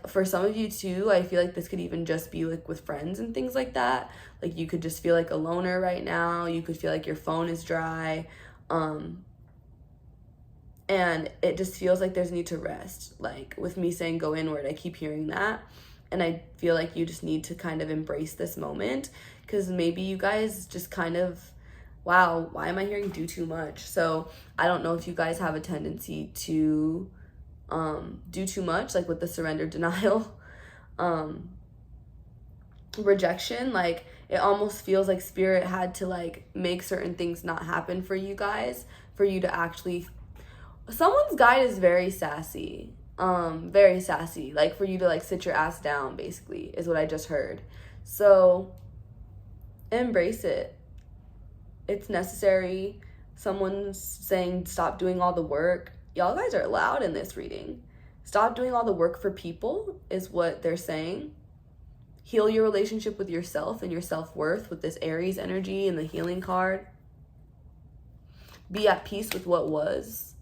for some of you too, I feel like this could even just be like with friends and things like that. Like, you could just feel like a loner right now. You could feel like your phone is dry. And it just feels like there's a need to rest. Like, with me saying go inward, I keep hearing that. And I feel like you just need to kind of embrace this moment, because maybe you guys just kind of, wow, why am I hearing do too much? So I don't know if you guys have a tendency to do too much, like with the surrender, denial, rejection. Like, it almost feels like Spirit had to like make certain things not happen for you guys, for you to actually, someone's guide is very sassy, like for you to like sit your ass down, basically, is what I just heard. So embrace it. It's necessary. Someone's saying stop doing all the work. Y'all guys are loud in this reading. Stop doing all the work for people is what they're saying. Heal your relationship with yourself and your self-worth with this Aries energy and the healing card. Be at peace with what was.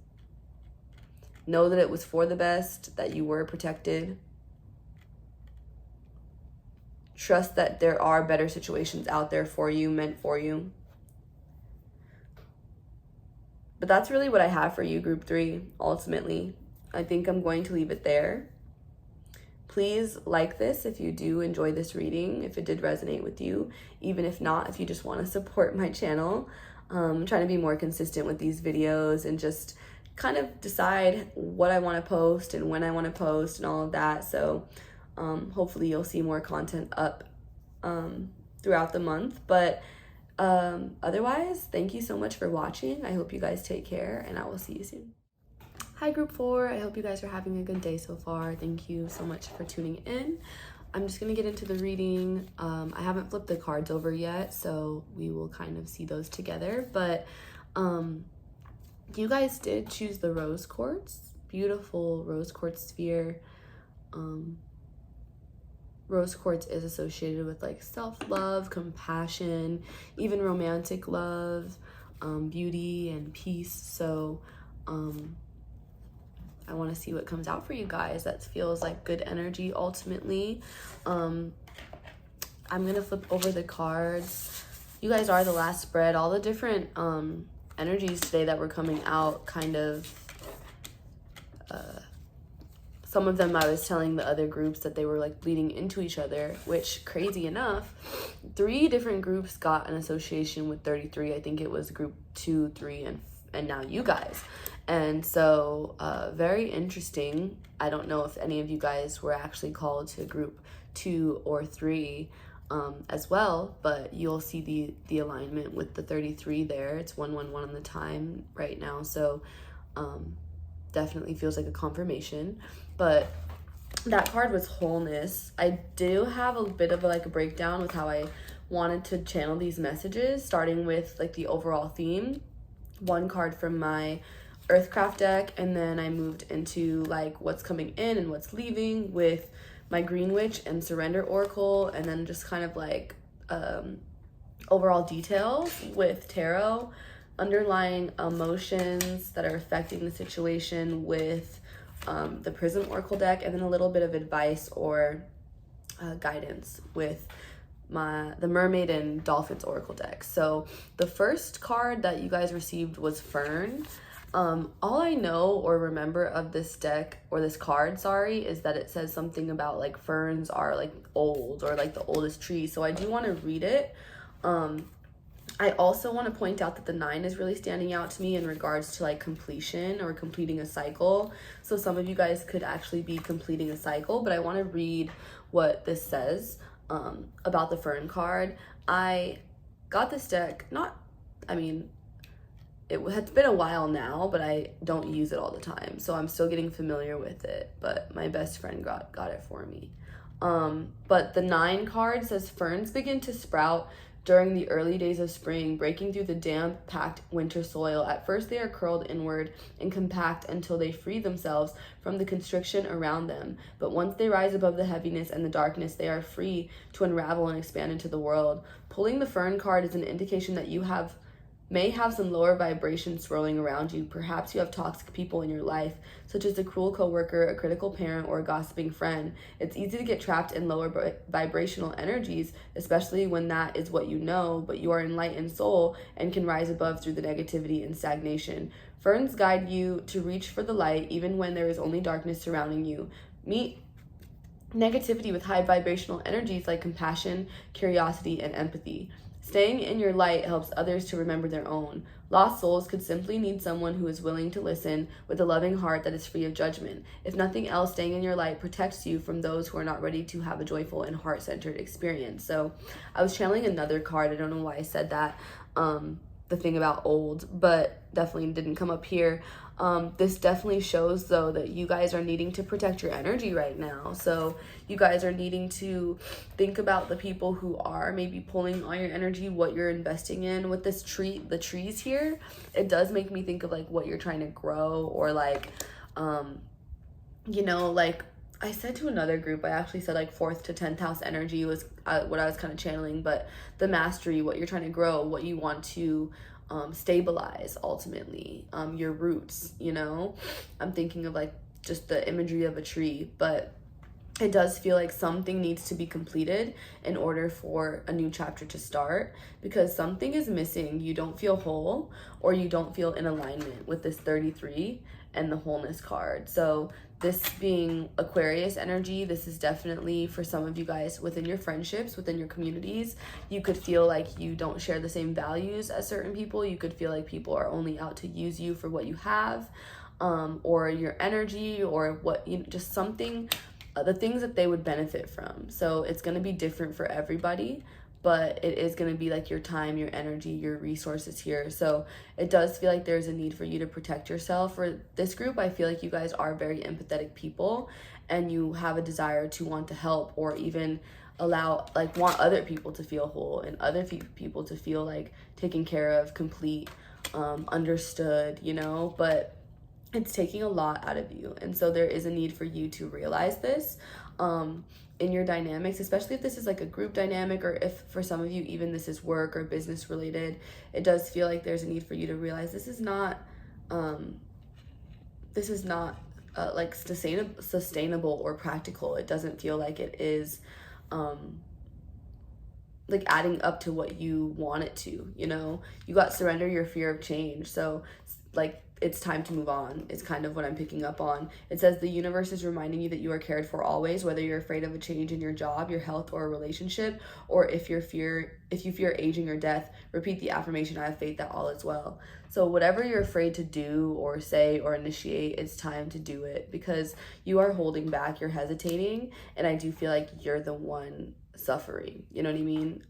Know that it was for the best, that you were protected. Trust that there are better situations out there for you, meant for you. But that's really what I have for you, group 3, ultimately. I think I'm going to leave it there. Please like this if you do enjoy this reading, if it did resonate with you. Even if not, if you just want to support my channel. I'm trying to be more consistent with these videos and just kind of decide what I want to post and when I want to post and all of that. So hopefully you'll see more content up throughout the month. But otherwise, thank you so much for watching. I hope you guys take care, and I will see you soon. Hi, group 4. I hope you guys are having a good day so far. Thank you so much for tuning in. I'm just gonna get into the reading. I haven't flipped the cards over yet, so we will kind of see those together. But you guys did choose the rose quartz. Beautiful rose quartz sphere. Rose quartz is associated with like self-love, compassion, even romantic love, beauty and peace. So I want to see what comes out for you guys. That feels like good energy ultimately. I'm gonna flip over the cards. You guys are the last spread. All the different energies today that were coming out kind of some of them I was telling the other groups that they were like bleeding into each other, which crazy enough, 3 different groups got an association with 33. I think it was group 2, 3, and now you guys. And so very interesting. I don't know if any of you guys were actually called to group 2 or 3 as well, but you'll see the alignment with the 33 there. It's 111 on the time right now, so definitely feels like a confirmation. But that card was wholeness. I do have a bit of a breakdown with how I wanted to channel these messages, starting with like the overall theme. 1 card from my Earthcraft deck, and then I moved into like what's coming in and what's leaving with my Green Witch and Surrender Oracle, and then just kind of like overall details with tarot, underlying emotions that are affecting the situation with the Prism Oracle deck, and then a little bit of advice or guidance with the Mermaid and Dolphins Oracle deck. So the first card that you guys received was Fern. All I know or remember of this deck, or this card, sorry, is that it says something about like ferns are like old, or like the oldest tree. So I do want to read it. I also want to point out that the 9 is really standing out to me in regards to like completion or completing a cycle. So some of you guys could actually be completing a cycle, but I want to read what this says about the Fern card. I got this deck, it has been a while now, but I don't use it all the time, so I'm still getting familiar with it, but my best friend got it for me. But the 9 card says, ferns begin to sprout during the early days of spring, breaking through the damp, packed winter soil. At first they are curled inward and compact until they free themselves from the constriction around them. But once they rise above the heaviness and the darkness, they are free to unravel and expand into the world. Pulling the Fern card is an indication that you may have some lower vibrations swirling around you. Perhaps you have toxic people in your life, such as a cruel coworker, a critical parent, or a gossiping friend. It's easy to get trapped in lower vibrational energies, especially when that is what you know, but you are an enlightened soul and can rise above through the negativity and stagnation. Ferns guide you to reach for the light even when there is only darkness surrounding you. Meet negativity with high vibrational energies like compassion, curiosity, and empathy. Staying in your light helps others to remember their own. Lost souls could simply need someone who is willing to listen with a loving heart that is free of judgment. If nothing else, staying in your light protects you from those who are not ready to have a joyful and heart-centered experience. So I was channeling another card. I don't know why I said that, the thing about old, but definitely didn't come up here. This definitely shows though that you guys are needing to protect your energy right now. So you guys are needing to think about the people who are maybe pulling on your energy, what you're investing in. With this tree, the trees here, it does make me think of like what you're trying to grow, or like like I said to another group, I actually said like 4th to 10th house energy was what I was kind of channeling, but the mastery, what you're trying to grow, what you want to stabilize ultimately, your roots, I'm thinking of like just the imagery of a tree, but it does feel like something needs to be completed in order for a new chapter to start, because something is missing. You don't feel whole, or you don't feel in alignment with this 33 and the wholeness card. So this being Aquarius energy, this is definitely for some of you guys within your friendships, within your communities. You could feel like you don't share the same values as certain people. You could feel like people are only out to use you for what you have, or your energy, or what, just something, the things that they would benefit from. So it's going to be different for everybody, but it is going to be like your time, your energy, your resources here. So it does feel like there's a need for you to protect yourself. For this group, I feel like you guys are very empathetic people, and you have a desire to want to help, or even want other people to feel whole, and other people to feel like taken care of, complete, understood, but it's taking a lot out of you. And so there is a need for you to realize this in your dynamics, especially if this is like a group dynamic, or if for some of you even this is work or business related. It does feel like there's a need for you to realize this is not like sustainable or practical. It doesn't feel like it is like adding up to what you want it to. You got surrender your fear of change. So like it's time to move on is kind of what I'm picking up on. It says the universe is reminding you that you are cared for always, whether you're afraid of a change in your job, your health, or a relationship, or if you fear aging or death, repeat the affirmation, I have faith that all is well. So whatever you're afraid to do or say or initiate, it's time to do it, because you are holding back, you're hesitating, and I do feel like you're the one suffering, you know what I mean?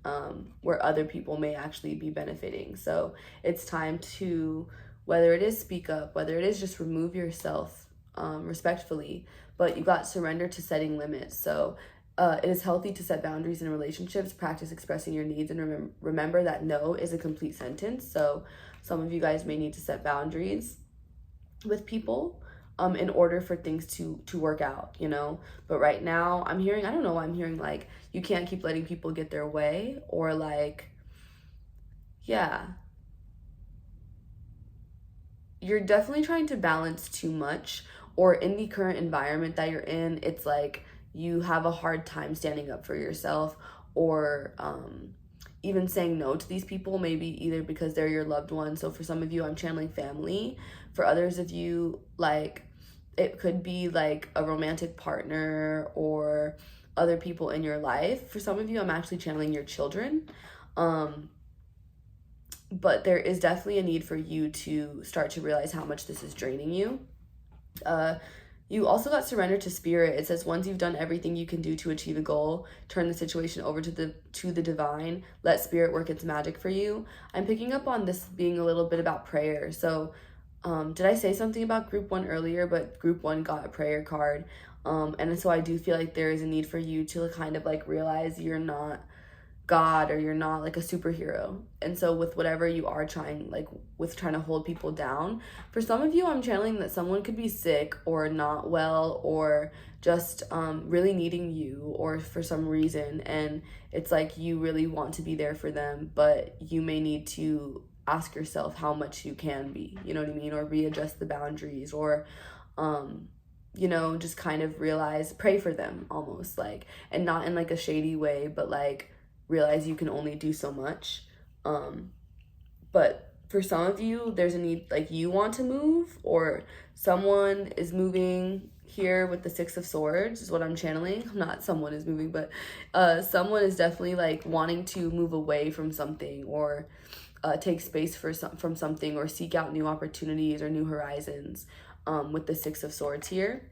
Where other people may actually be benefiting. So it's time to, whether it is speak up, whether it is just remove yourself respectfully, but you got surrender to setting limits. So it is healthy to set boundaries in relationships, practice expressing your needs, and remember that no is a complete sentence. So some of you guys may need to set boundaries with people in order for things to work out, But right now I'm hearing like you can't keep letting people get their way, or like, yeah, you're definitely trying to balance too much, or in the current environment that you're in, it's like you have a hard time standing up for yourself, or even saying no to these people, maybe either because they're your loved ones. So for some of you, I'm channeling family. For others of you, like it could be like a romantic partner or other people in your life. For some of you, I'm actually channeling your children. But there is definitely a need for you to start to realize how much this is draining you. You also got surrender to spirit. It says once you've done everything you can do to achieve a goal, turn the situation over to the divine. Let spirit work its magic for you. I'm picking up on this being a little bit about prayer. So did I say something about group 1 earlier? But group 1 got a prayer card. And so I do feel like there is a need for you to kind of like realize you're not God, or you're not like a superhero. And so with whatever you are trying to hold people down, for some of you, I'm channeling that someone could be sick or not well, or just really needing you, or for some reason, and it's like you really want to be there for them, but you may need to ask yourself how much you can be, you know what I mean, or readjust the boundaries, or just kind of pray for them almost, like, and not in like a shady way, but like realize you can only do so much. But for some of you, there's a need, like you want to move, or someone is moving here with the 6 of Swords is what I'm channeling. Not someone is moving, but someone is definitely like wanting to move away from something, or take space from something, or seek out new opportunities or new horizons with the 6 of Swords here.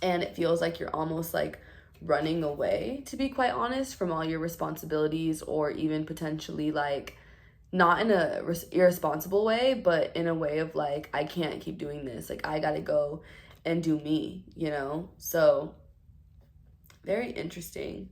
And it feels like you're almost like running away, to be quite honest, from all your responsibilities, or even potentially like not in a irresponsible way, but in a way of like, I can't keep doing this, like I gotta go and do me, so very interesting.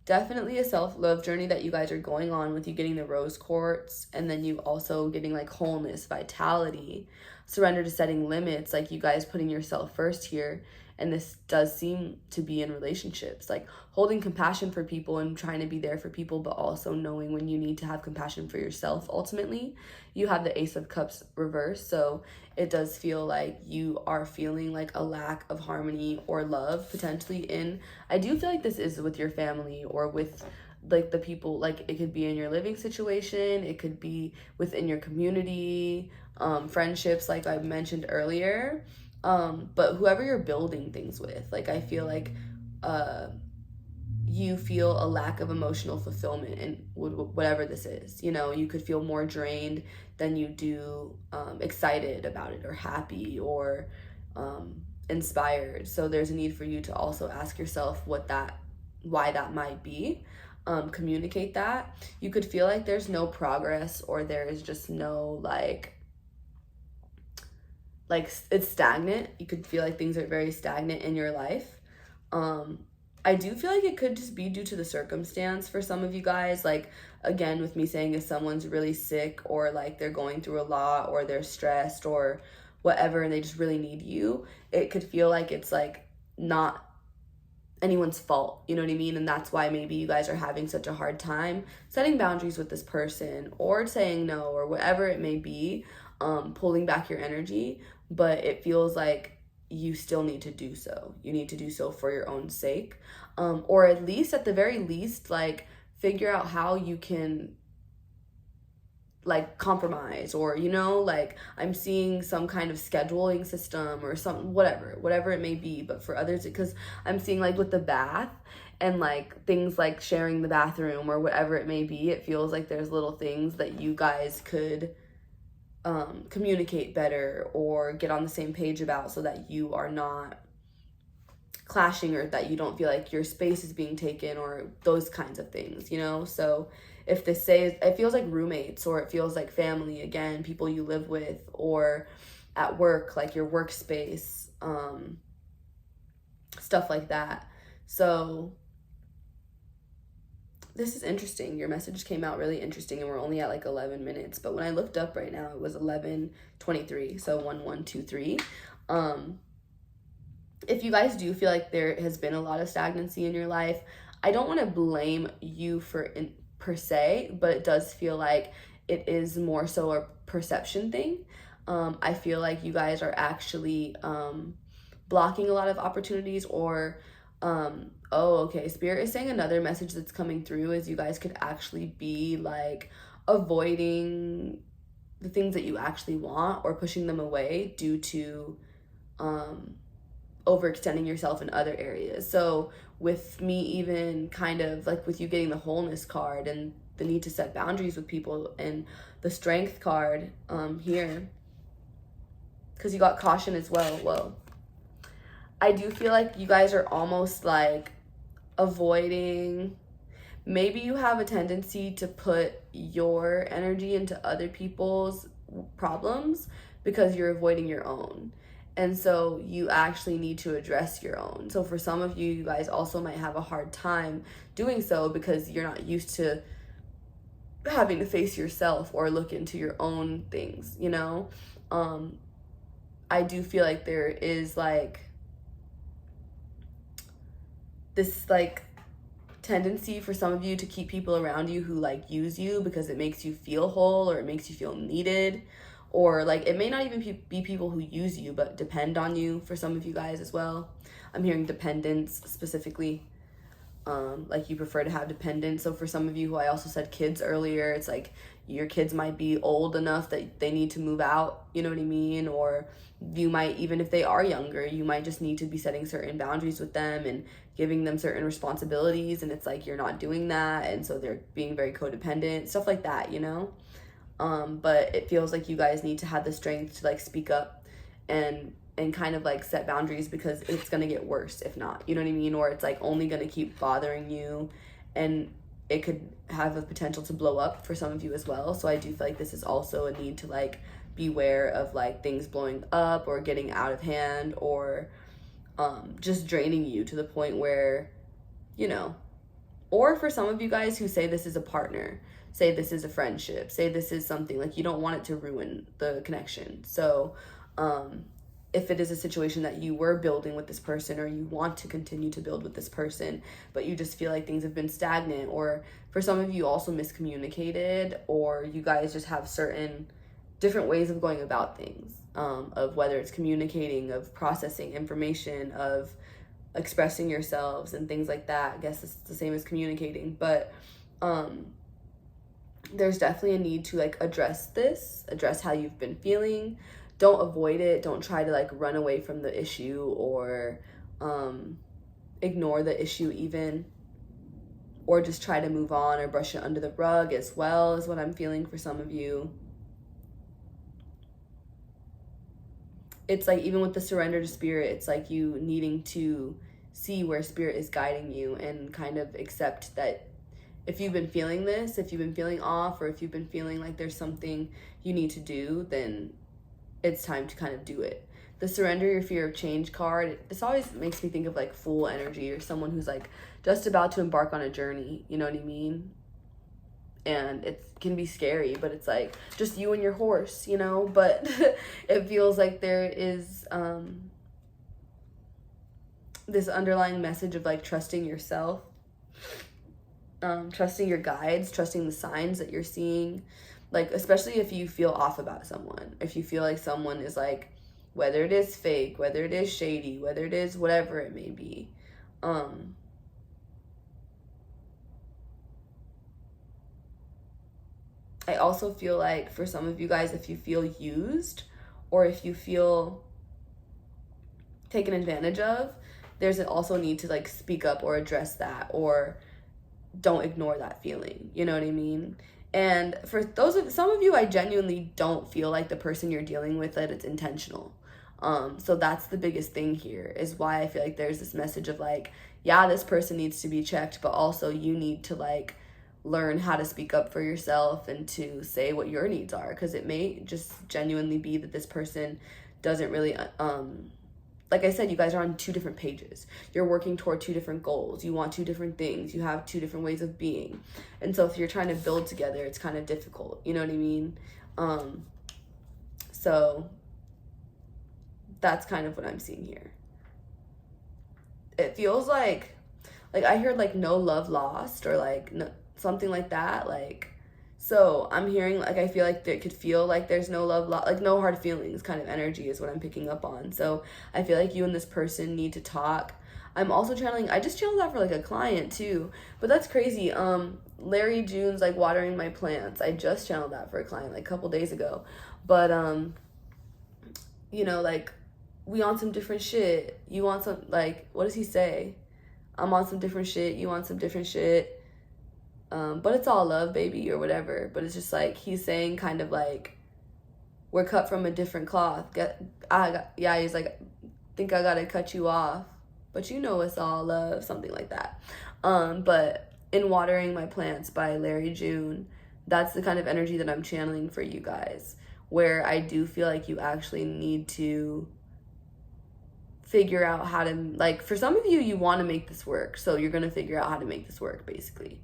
Definitely a self-love journey that you guys are going on, with you getting the rose quartz, and then you also getting like wholeness, vitality, surrender to setting limits, like you guys putting yourself first here. And this does seem to be in relationships, like holding compassion for people and trying to be there for people, but also knowing when you need to have compassion for yourself. Ultimately, you have the Ace of Cups reversed, so it does feel like you are feeling like a lack of harmony or love potentially I do feel like this is with your family, or with like the people, like it could be in your living situation, it could be within your community, friendships like I mentioned earlier. But whoever you're building things with, like I feel like you feel a lack of emotional fulfillment in whatever this is. You could feel more drained than you do excited about it, or happy, or inspired. So there's a need for you to also ask yourself why that might be. communicate that. You could feel like there's no progress, or there is just no like it's stagnant. You could feel like things are very stagnant in your life. I do feel like it could just be due to the circumstance for some of you guys. Like, again, with me saying if someone's really sick, or like they're going through a lot, or they're stressed or whatever, and they just really need you, it could feel like it's like not anyone's fault, you know what I mean? And that's why maybe you guys are having such a hard time setting boundaries with this person, or saying no, or whatever it may be, pulling back your energy. But it feels like you still need to do so. You need to do so for your own sake, or at least, at the very least, like figure out how you can like compromise, or like I'm seeing some kind of scheduling system or something, whatever it may be. But for others, because I'm seeing like with the bath and like things like sharing the bathroom or whatever it may be, it feels like there's little things that you guys could communicate better or get on the same page about, so that you are not clashing, or that you don't feel like your space is being taken, or those kinds of things, So if they say it feels like roommates, or it feels like family, again, people you live with, or at work, like your workspace, stuff like that. So this is interesting. Your message came out really interesting, and we're only at like 11 minutes. But when I looked up right now, it was 11:23, so 1123. If you guys do feel like there has been a lot of stagnancy in your life, I don't want to blame you per se, but it does feel like it is more so a perception thing. I feel like you guys are actually blocking a lot of opportunities, or okay, Spirit is saying another message that's coming through is you guys could actually be like avoiding the things that you actually want, or pushing them away due to overextending yourself in other areas. So with me, even kind of like with you getting the wholeness card and the need to set boundaries with people, and the strength card here, because you got caution as well. Whoa. I do feel like you guys are almost like avoiding, maybe you have a tendency to put your energy into other people's problems because you're avoiding your own. And so you actually need to address your own. So for some of you, you guys also might have a hard time doing so, because you're not used to having to face yourself or look into your own things, I do feel like there is like this like tendency for some of you to keep people around you who like use you because it makes you feel whole, or it makes you feel needed, or like it may not even be people who use you but depend on you for some of you guys as well. I'm hearing dependence specifically, like you prefer to have dependence. So for some of you who I also said kids earlier, it's like your kids might be old enough that they need to move out, you know what I mean? Or you might, even if they are younger, you might just need to be setting certain boundaries with them and giving them certain responsibilities, and it's like you're not doing that, and so they're being very codependent, stuff like that, but it feels like you guys need to have the strength to like speak up and kind of like set boundaries, because it's gonna get worse if not, you know what I mean? Or it's like only gonna keep bothering you, and it could have a potential to blow up for some of you as well. So I do feel like this is also a need to like beware of like things blowing up or getting out of hand, or just draining you to the point where, or for some of you guys who say this is a partner, say this is a friendship, say this is something like you don't want it to ruin the connection. So if it is a situation that you were building with this person, or you want to continue to build with this person, but you just feel like things have been stagnant, or for some of you also miscommunicated, or you guys just have certain different ways of going about things, of whether it's communicating, of processing information, of expressing yourselves and things like that. I guess it's the same as communicating, but there's definitely a need to like address how you've been feeling. Don't avoid it. Don't try to like run away from the issue, or ignore the issue even, or just try to move on or brush it under the rug as well, is what I'm feeling for some of you. It's like even with the surrender to spirit, it's like you needing to see where spirit is guiding you, and kind of accept that if you've been feeling this, if you've been feeling off, or if you've been feeling like there's something you need to do, then it's time to kind of do it. The surrender your fear of change card, this always makes me think of like Fool energy, or someone who's like just about to embark on a journey, you know what I mean? And it can be scary, but it's like just you and your horse, you know? But it feels like there is this underlying message of like trusting yourself, trusting your guides, trusting the signs that you're seeing. Like, especially if you feel off about someone, if you feel like someone is like, whether it is fake, whether it is shady, whether it is whatever it may be, I also feel like for some of you guys, if you feel used or if you feel taken advantage of, there's also a need to like speak up or address that, or don't ignore that feeling, you know what I mean? And for some of you, I genuinely don't feel like the person you're dealing with, that it's intentional. So that's the biggest thing here, is why I feel like there's this message of like, yeah, this person needs to be checked, but also you need to like learn how to speak up for yourself and to say what your needs are, because it may just genuinely be that this person doesn't really like I said, you guys are on two different pages. You're working toward two different goals. You want two different things. You have two different ways of being. And so if you're trying to build together, it's kind of difficult. You know what I mean? So that's kind of what I'm seeing here. It feels like I heard like no love lost, or like no, something like that. Like, so I'm hearing like, I feel like it could feel like there's no love lost, like no hard feelings kind of energy is what I'm picking up on. So I feel like you and this person need to talk. I'm also channeling, I just channeled that for like a client too, but that's crazy. Larry June's like watering my plants. I just channeled that for a client like a couple days ago. But you know, like, we on some different shit. You want some, like, what does he say? I'm on some different shit. You want some different shit. But it's all love, baby, or whatever. But it's just like, he's saying kind of like, we're cut from a different cloth. He's like, think I gotta cut you off, but you know it's all love, something like that. But in Watering My Plants by Larry June, that's the kind of energy that I'm channeling for you guys, where I do feel like you actually need to figure out how to, like, for some of you, you want to make this work, so you're going to figure out how to make this work, basically.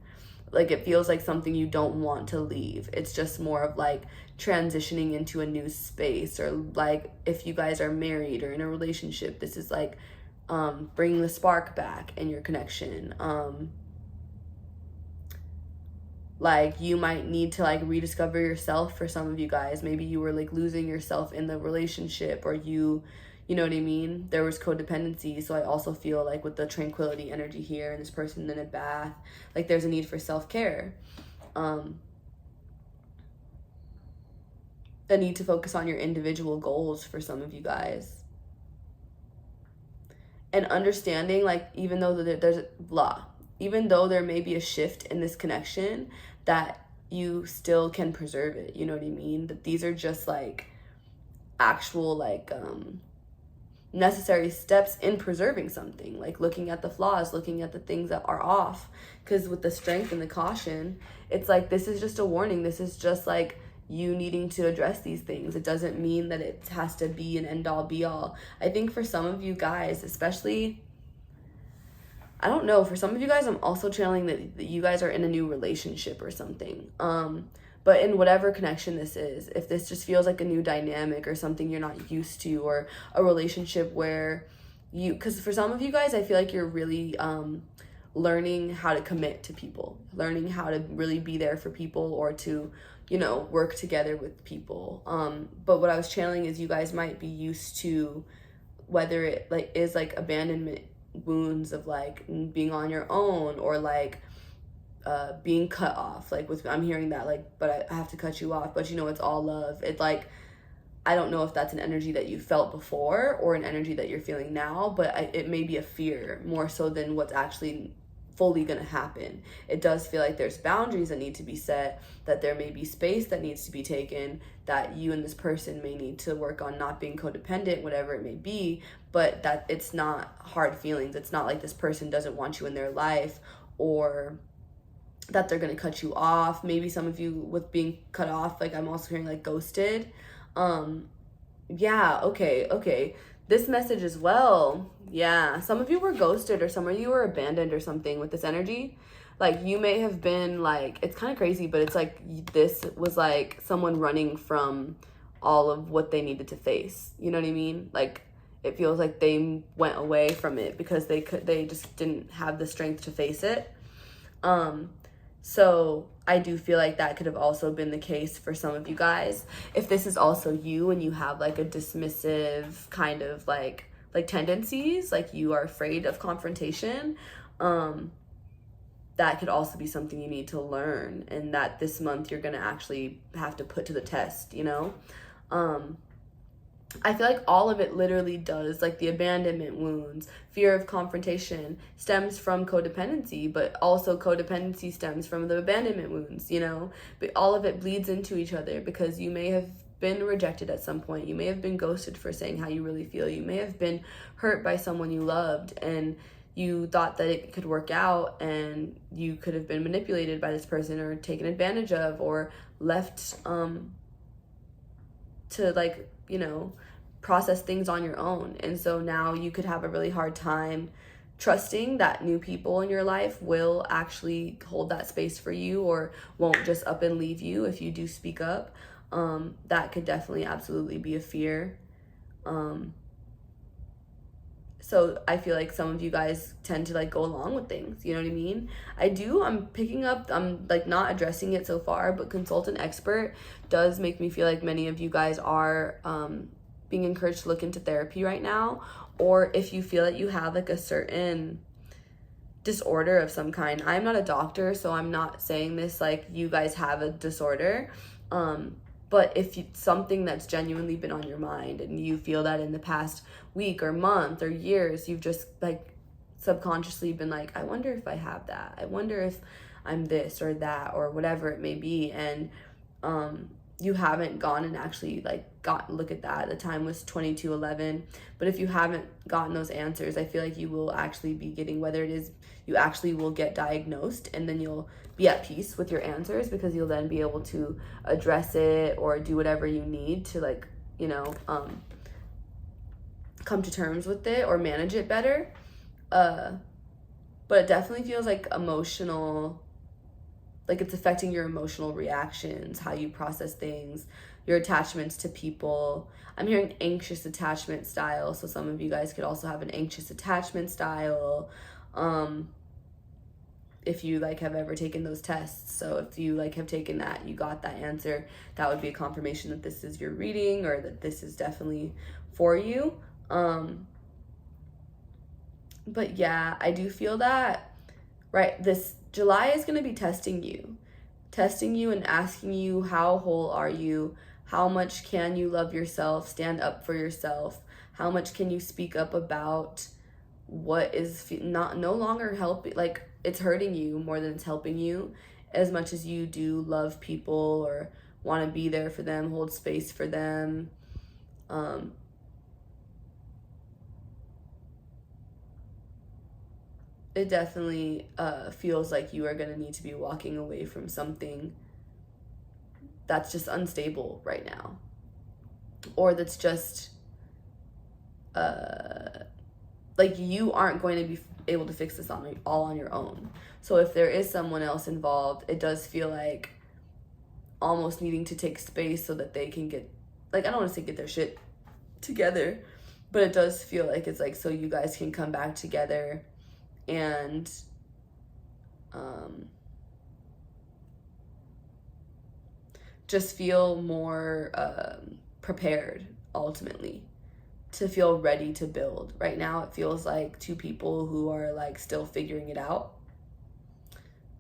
Like, it feels like something you don't want to leave. It's just more of like transitioning into a new space, or like if you guys are married or in a relationship, this is like bringing the spark back in your connection. Like, you might need to like rediscover yourself for some of you guys. Maybe you were like losing yourself in the relationship, or you know what I mean? There was codependency. So I also feel like with the tranquility energy here and this person in a bath, like there's a need for self-care. A need to focus on your individual goals for some of you guys. And understanding, like, even though even though there may be a shift in this connection, that you still can preserve it. You know what I mean? That these are just like actual like necessary steps in preserving something, like looking at the flaws, looking at the things that are off. Because with the Strength and the Caution, it's like, this is just a warning. This is just like you needing to address these things. It doesn't mean that it has to be an end all be all. I think for some of you guys, especially, I don't know, for some of you guys, I'm also channeling that you guys are in a new relationship or something. But in whatever connection this is, if this just feels like a new dynamic or something you're not used to, or a relationship where because for some of you guys, I feel like you're really learning how to commit to people, learning how to really be there for people, or to, you know, work together with people. But what I was channeling is you guys might be used to, whether it like is like abandonment wounds of like being on your own, or like being cut off, like I'm hearing that, like, but I have to cut you off, but you know it's all love. It's like, I don't know if that's an energy that you felt before or an energy that you're feeling now, but it may be a fear more so than what's actually fully gonna happen. It does feel like there's boundaries that need to be set, that there may be space that needs to be taken, that you and this person may need to work on not being codependent, whatever it may be, but that it's not hard feelings. It's not like this person doesn't want you in their life, or that they're gonna cut you off. Maybe some of you with being cut off, like I'm also hearing like ghosted. Yeah, okay. This message as well. Yeah, some of you were ghosted or some of you were abandoned or something with this energy. Like you may have been like, it's kind of crazy, but it's like this was like someone running from all of what they needed to face. You know what I mean? Like it feels like they went away from it because they just didn't have the strength to face it. So I do feel like that could have also been the case for some of you guys. If this is also you and you have like a dismissive kind of like tendencies, like you are afraid of confrontation, that could also be something you need to learn, and that this month you're gonna actually have to put to the test, you know? I feel like all of it literally does, like the abandonment wounds, fear of confrontation stems from codependency, but also codependency stems from the abandonment wounds, you know? But all of it bleeds into each other because you may have been rejected at some point. You may have been ghosted for saying how you really feel. You may have been hurt by someone you loved and you thought that it could work out, and you could have been manipulated by this person or taken advantage of or left to like, you know, process things on your own. And so now you could have a really hard time trusting that new people in your life will actually hold that space for you or won't just up and leave you if you do speak up. That could definitely absolutely be a fear. So I feel like some of you guys tend to like go along with things, you know what I mean? I'm picking up, I'm like not addressing it so far, but consultant expert does make me feel like many of you guys are being encouraged to look into therapy right now. Or if you feel that you have like a certain disorder of some kind. I'm not a doctor, so I'm not saying this like you guys have a disorder. But if something that's genuinely been on your mind and you feel that in the past week or month or years, you've just like subconsciously been like, I wonder if I have that. I wonder if I'm this or that or whatever it may be. And you haven't gone and actually like look at that. The time was 22:11. But if you haven't gotten those answers, I feel like you will actually be getting, whether it is you actually will get diagnosed, and then you'll be at peace with your answers because you'll then be able to address it or do whatever you need to like, you know, come to terms with it or manage it better. But it definitely feels like emotional, like it's affecting your emotional reactions, how you process things, your attachments to people. I'm hearing anxious attachment style, so some of you guys could also have an anxious attachment style. If you like have ever taken those tests, so if you like have taken that, you got that answer, that would be a confirmation that this is your reading or that this is definitely for you. But yeah, I do feel that, right, this July is going to be testing you and asking you, how whole are you? How much can you love yourself, stand up for yourself? How much can you speak up about what is no longer helping, like it's hurting you more than it's helping you, as much as you do love people or want to be there for them, hold space for them. It definitely feels like you are going to need to be walking away from something that's just unstable right now, or that's just like you aren't going to be able to fix this all on your own. So if there is someone else involved, it does feel like almost needing to take space so that they can get, like, I don't want to say get their shit together, but it does feel like it's like so you guys can come back together and just feel more prepared ultimately, to feel ready to build. Right now it feels like two people who are like still figuring it out.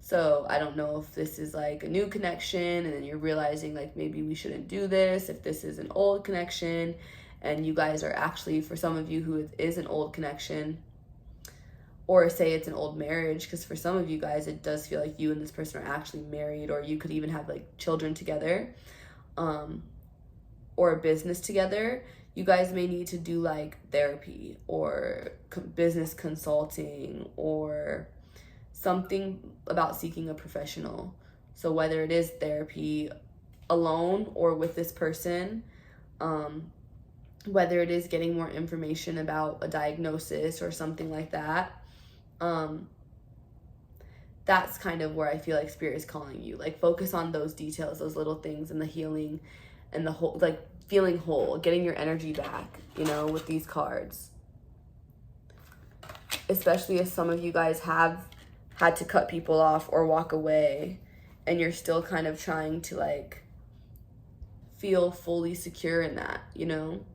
So I don't know if this is like a new connection and then you're realizing like maybe we shouldn't do this, if this is an old connection and you guys are actually, for some of you who it is an old connection, or say it's an old marriage, because for some of you guys it does feel like you and this person are actually married, or you could even have like children together, or a business together. You guys may need to do like therapy or business consulting or something about seeking a professional. So whether it is therapy alone or with this person, whether it is getting more information about a diagnosis or something like that, that's kind of where I feel like Spirit is calling you. Like, focus on those details, those little things, and the healing and the whole, like, feeling whole, getting your energy back, you know, with these cards. Especially if some of you guys have had to cut people off or walk away, and you're still kind of trying to, like, feel fully secure in that, you know?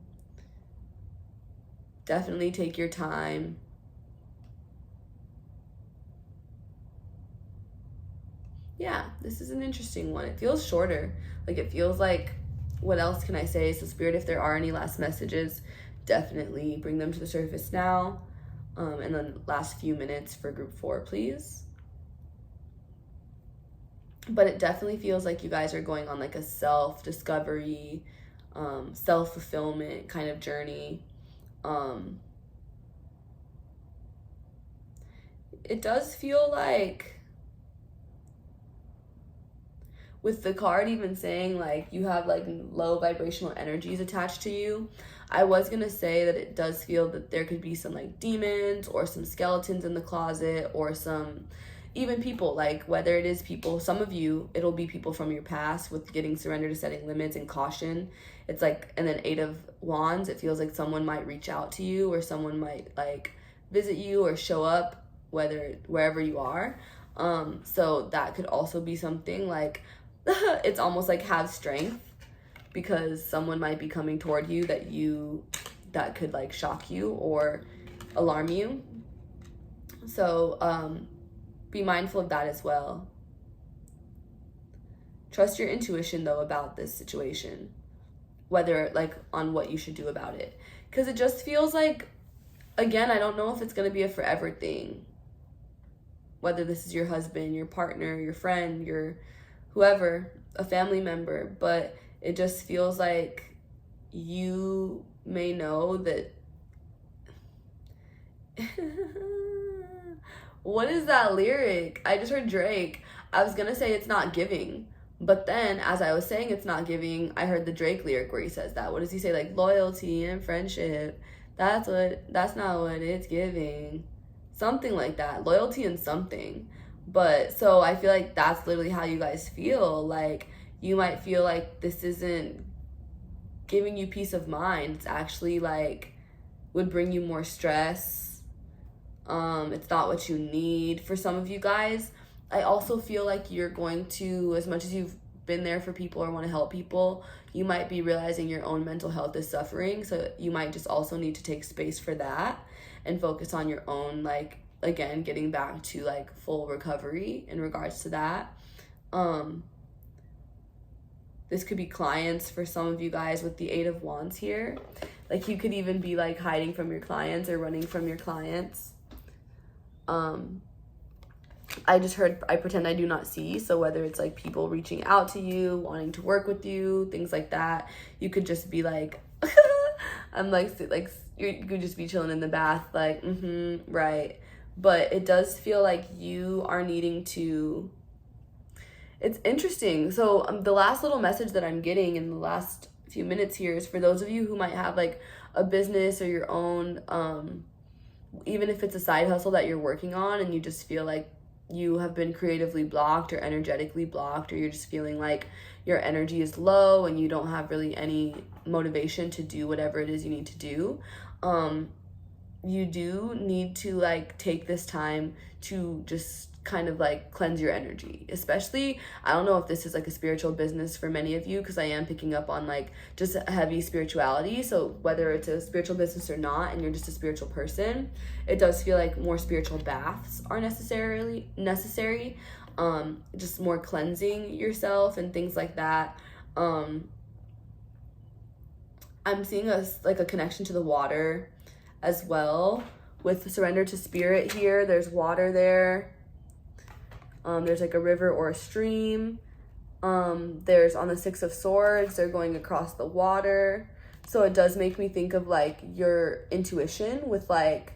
Definitely take your time. Yeah, this is an interesting one. It feels shorter. Like, it feels like, what else can I say? So Spirit, if there are any last messages, definitely bring them to the surface now. And then last few minutes for group 4, please. But it definitely feels like you guys are going on like a self-discovery, self-fulfillment kind of journey. It does feel like, with the card even saying like you have like low vibrational energies attached to you, I was gonna say that it does feel that there could be some like demons or some skeletons in the closet, or some even people, like whether it is people, some of you, it'll be people from your past with getting surrendered to setting limits and caution. It's like, and then 8 of Wands, it feels like someone might reach out to you, or someone might like visit you or show up, wherever you are. So that could also be something like, it's almost like have strength, because someone might be coming toward you that could like shock you or alarm you. So be mindful of that as well. Trust your intuition though about this situation, whether like on what you should do about it, because it just feels like, again, I don't know if it's going to be a forever thing, whether this is your husband, your partner, your friend, your whoever, a family member, but it just feels like you may know that what is that lyric? I just heard Drake. I was gonna say it's not giving, but then as I was saying it's not giving, I heard the Drake lyric where he says that. What does he say? Like, loyalty and friendship, that's not what it's giving. Something like that. Loyalty and something. But so I feel like that's literally how you guys feel. Like, you might feel like this isn't giving you peace of mind. It's actually like would bring you more stress. It's not what you need. For some of you guys, I also feel like you're going to, as much as you've been there for people or want to help people, you might be realizing your own mental health is suffering. So you might just also need to take space for that and focus on your own, like, again, getting back to like full recovery in regards to that. This could be clients for some of you guys with the 8 of Wands here. Like, you could even be like hiding from your clients or running from your clients. I just heard, I pretend I do not see. So whether it's like people reaching out to you, wanting to work with you, things like that, you could just be like, I'm like you could just be chilling in the bath, like, right. But it does feel like you are needing to, it's interesting. So the last little message that I'm getting in the last few minutes here is for those of you who might have like a business or your own, even if it's a side hustle that you're working on and you just feel like you have been creatively blocked or energetically blocked, or you're just feeling like your energy is low and you don't have really any motivation to do whatever it is you need to do. You do need to like take this time to just kind of like cleanse your energy. Especially, I don't know if this is like a spiritual business for many of you, because I am picking up on like just heavy spirituality. So whether it's a spiritual business or not, and you're just a spiritual person, it does feel like more spiritual baths are necessary. Just more cleansing yourself and things like that. I'm seeing a connection to the water as well with surrender to spirit here. There's water there. There's like a river or a stream. There's on the 6 of Swords, they're going across the water. So it does make me think of like your intuition with like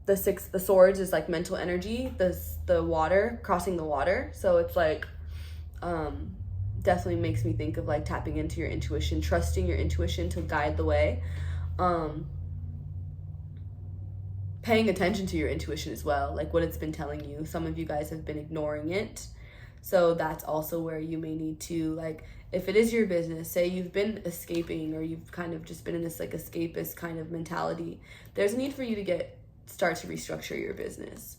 the swords is like mental energy, the water, crossing the water. So it's like, definitely makes me think of like tapping into your intuition, trusting your intuition to guide the way. Paying attention to your intuition as well, like what it's been telling you. Some of you guys have been ignoring it. So that's also where you may need to, like, if it is your business, say you've been escaping or you've kind of just been in this like escapist kind of mentality, there's a need for you to start to restructure your business.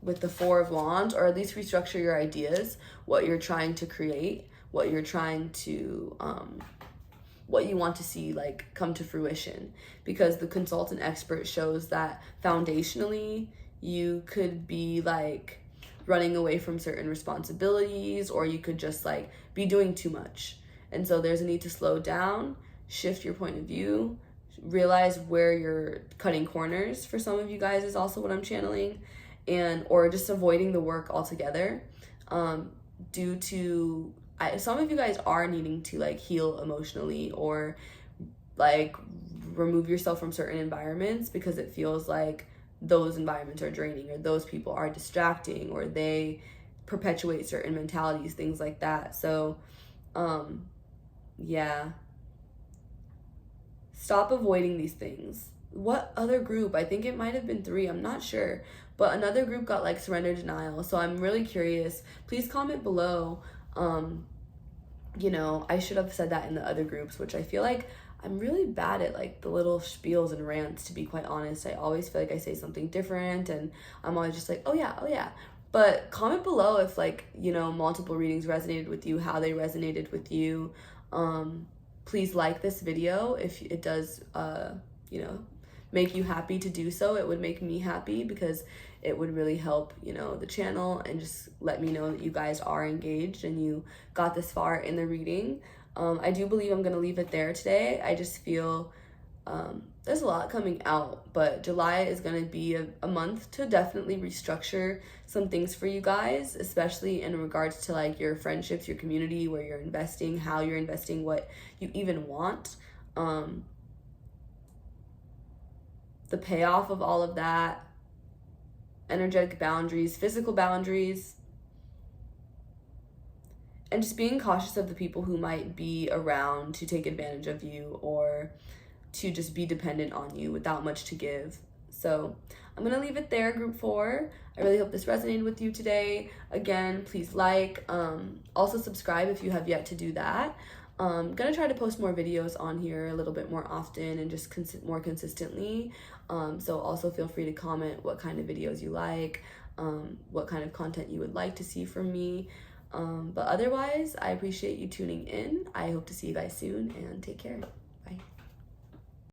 With the Four of Wands, or at least restructure your ideas, what you're trying to create, what you're trying to, what you want to see like come to fruition. Because the consultant expert shows that foundationally you could be like running away from certain responsibilities, or you could just like be doing too much. And so there's a need to slow down, shift your point of view, realize where you're cutting corners. For some of you guys is also what I'm channeling, and or just avoiding the work altogether, due to some of you guys are needing to like heal emotionally, or like remove yourself from certain environments because it feels like those environments are draining, or those people are distracting, or they perpetuate certain mentalities, things like that. So yeah, stop avoiding these things. What other group? I think it might have been 3, I'm not sure, but another group got like surrender denial. So I'm really curious. Please comment below. You know, I should have said that in the other groups, which I feel like I'm really bad at like the little spiels and rants, to be quite honest. I always feel like I say something different, and I'm always just like, oh yeah. But comment below if like, you know, multiple readings resonated with you, how they resonated with you. Please like this video if it does, you know, make you happy to do so. It would make me happy, because it would really help, you know, the channel, and just let me know that you guys are engaged and you got this far in the reading. I do believe I'm going to leave it there today. I just feel there's a lot coming out, but July is going to be a month to definitely restructure some things for you guys, especially in regards to like your friendships, your community, where you're investing, how you're investing, what you even want. The payoff of all of that, energetic boundaries, physical boundaries, and just being cautious of the people who might be around to take advantage of you, or to just be dependent on you without much to give. So I'm gonna leave it there, group 4. I really hope this resonated with you today. Again, please like, also subscribe if you have yet to do that. I'm gonna try to post more videos on here a little bit more often, and just more consistently. So also feel free to comment what kind of videos you like, what kind of content you would like to see from me. But otherwise, I appreciate you tuning in. I hope to see you guys soon, and take care. Bye.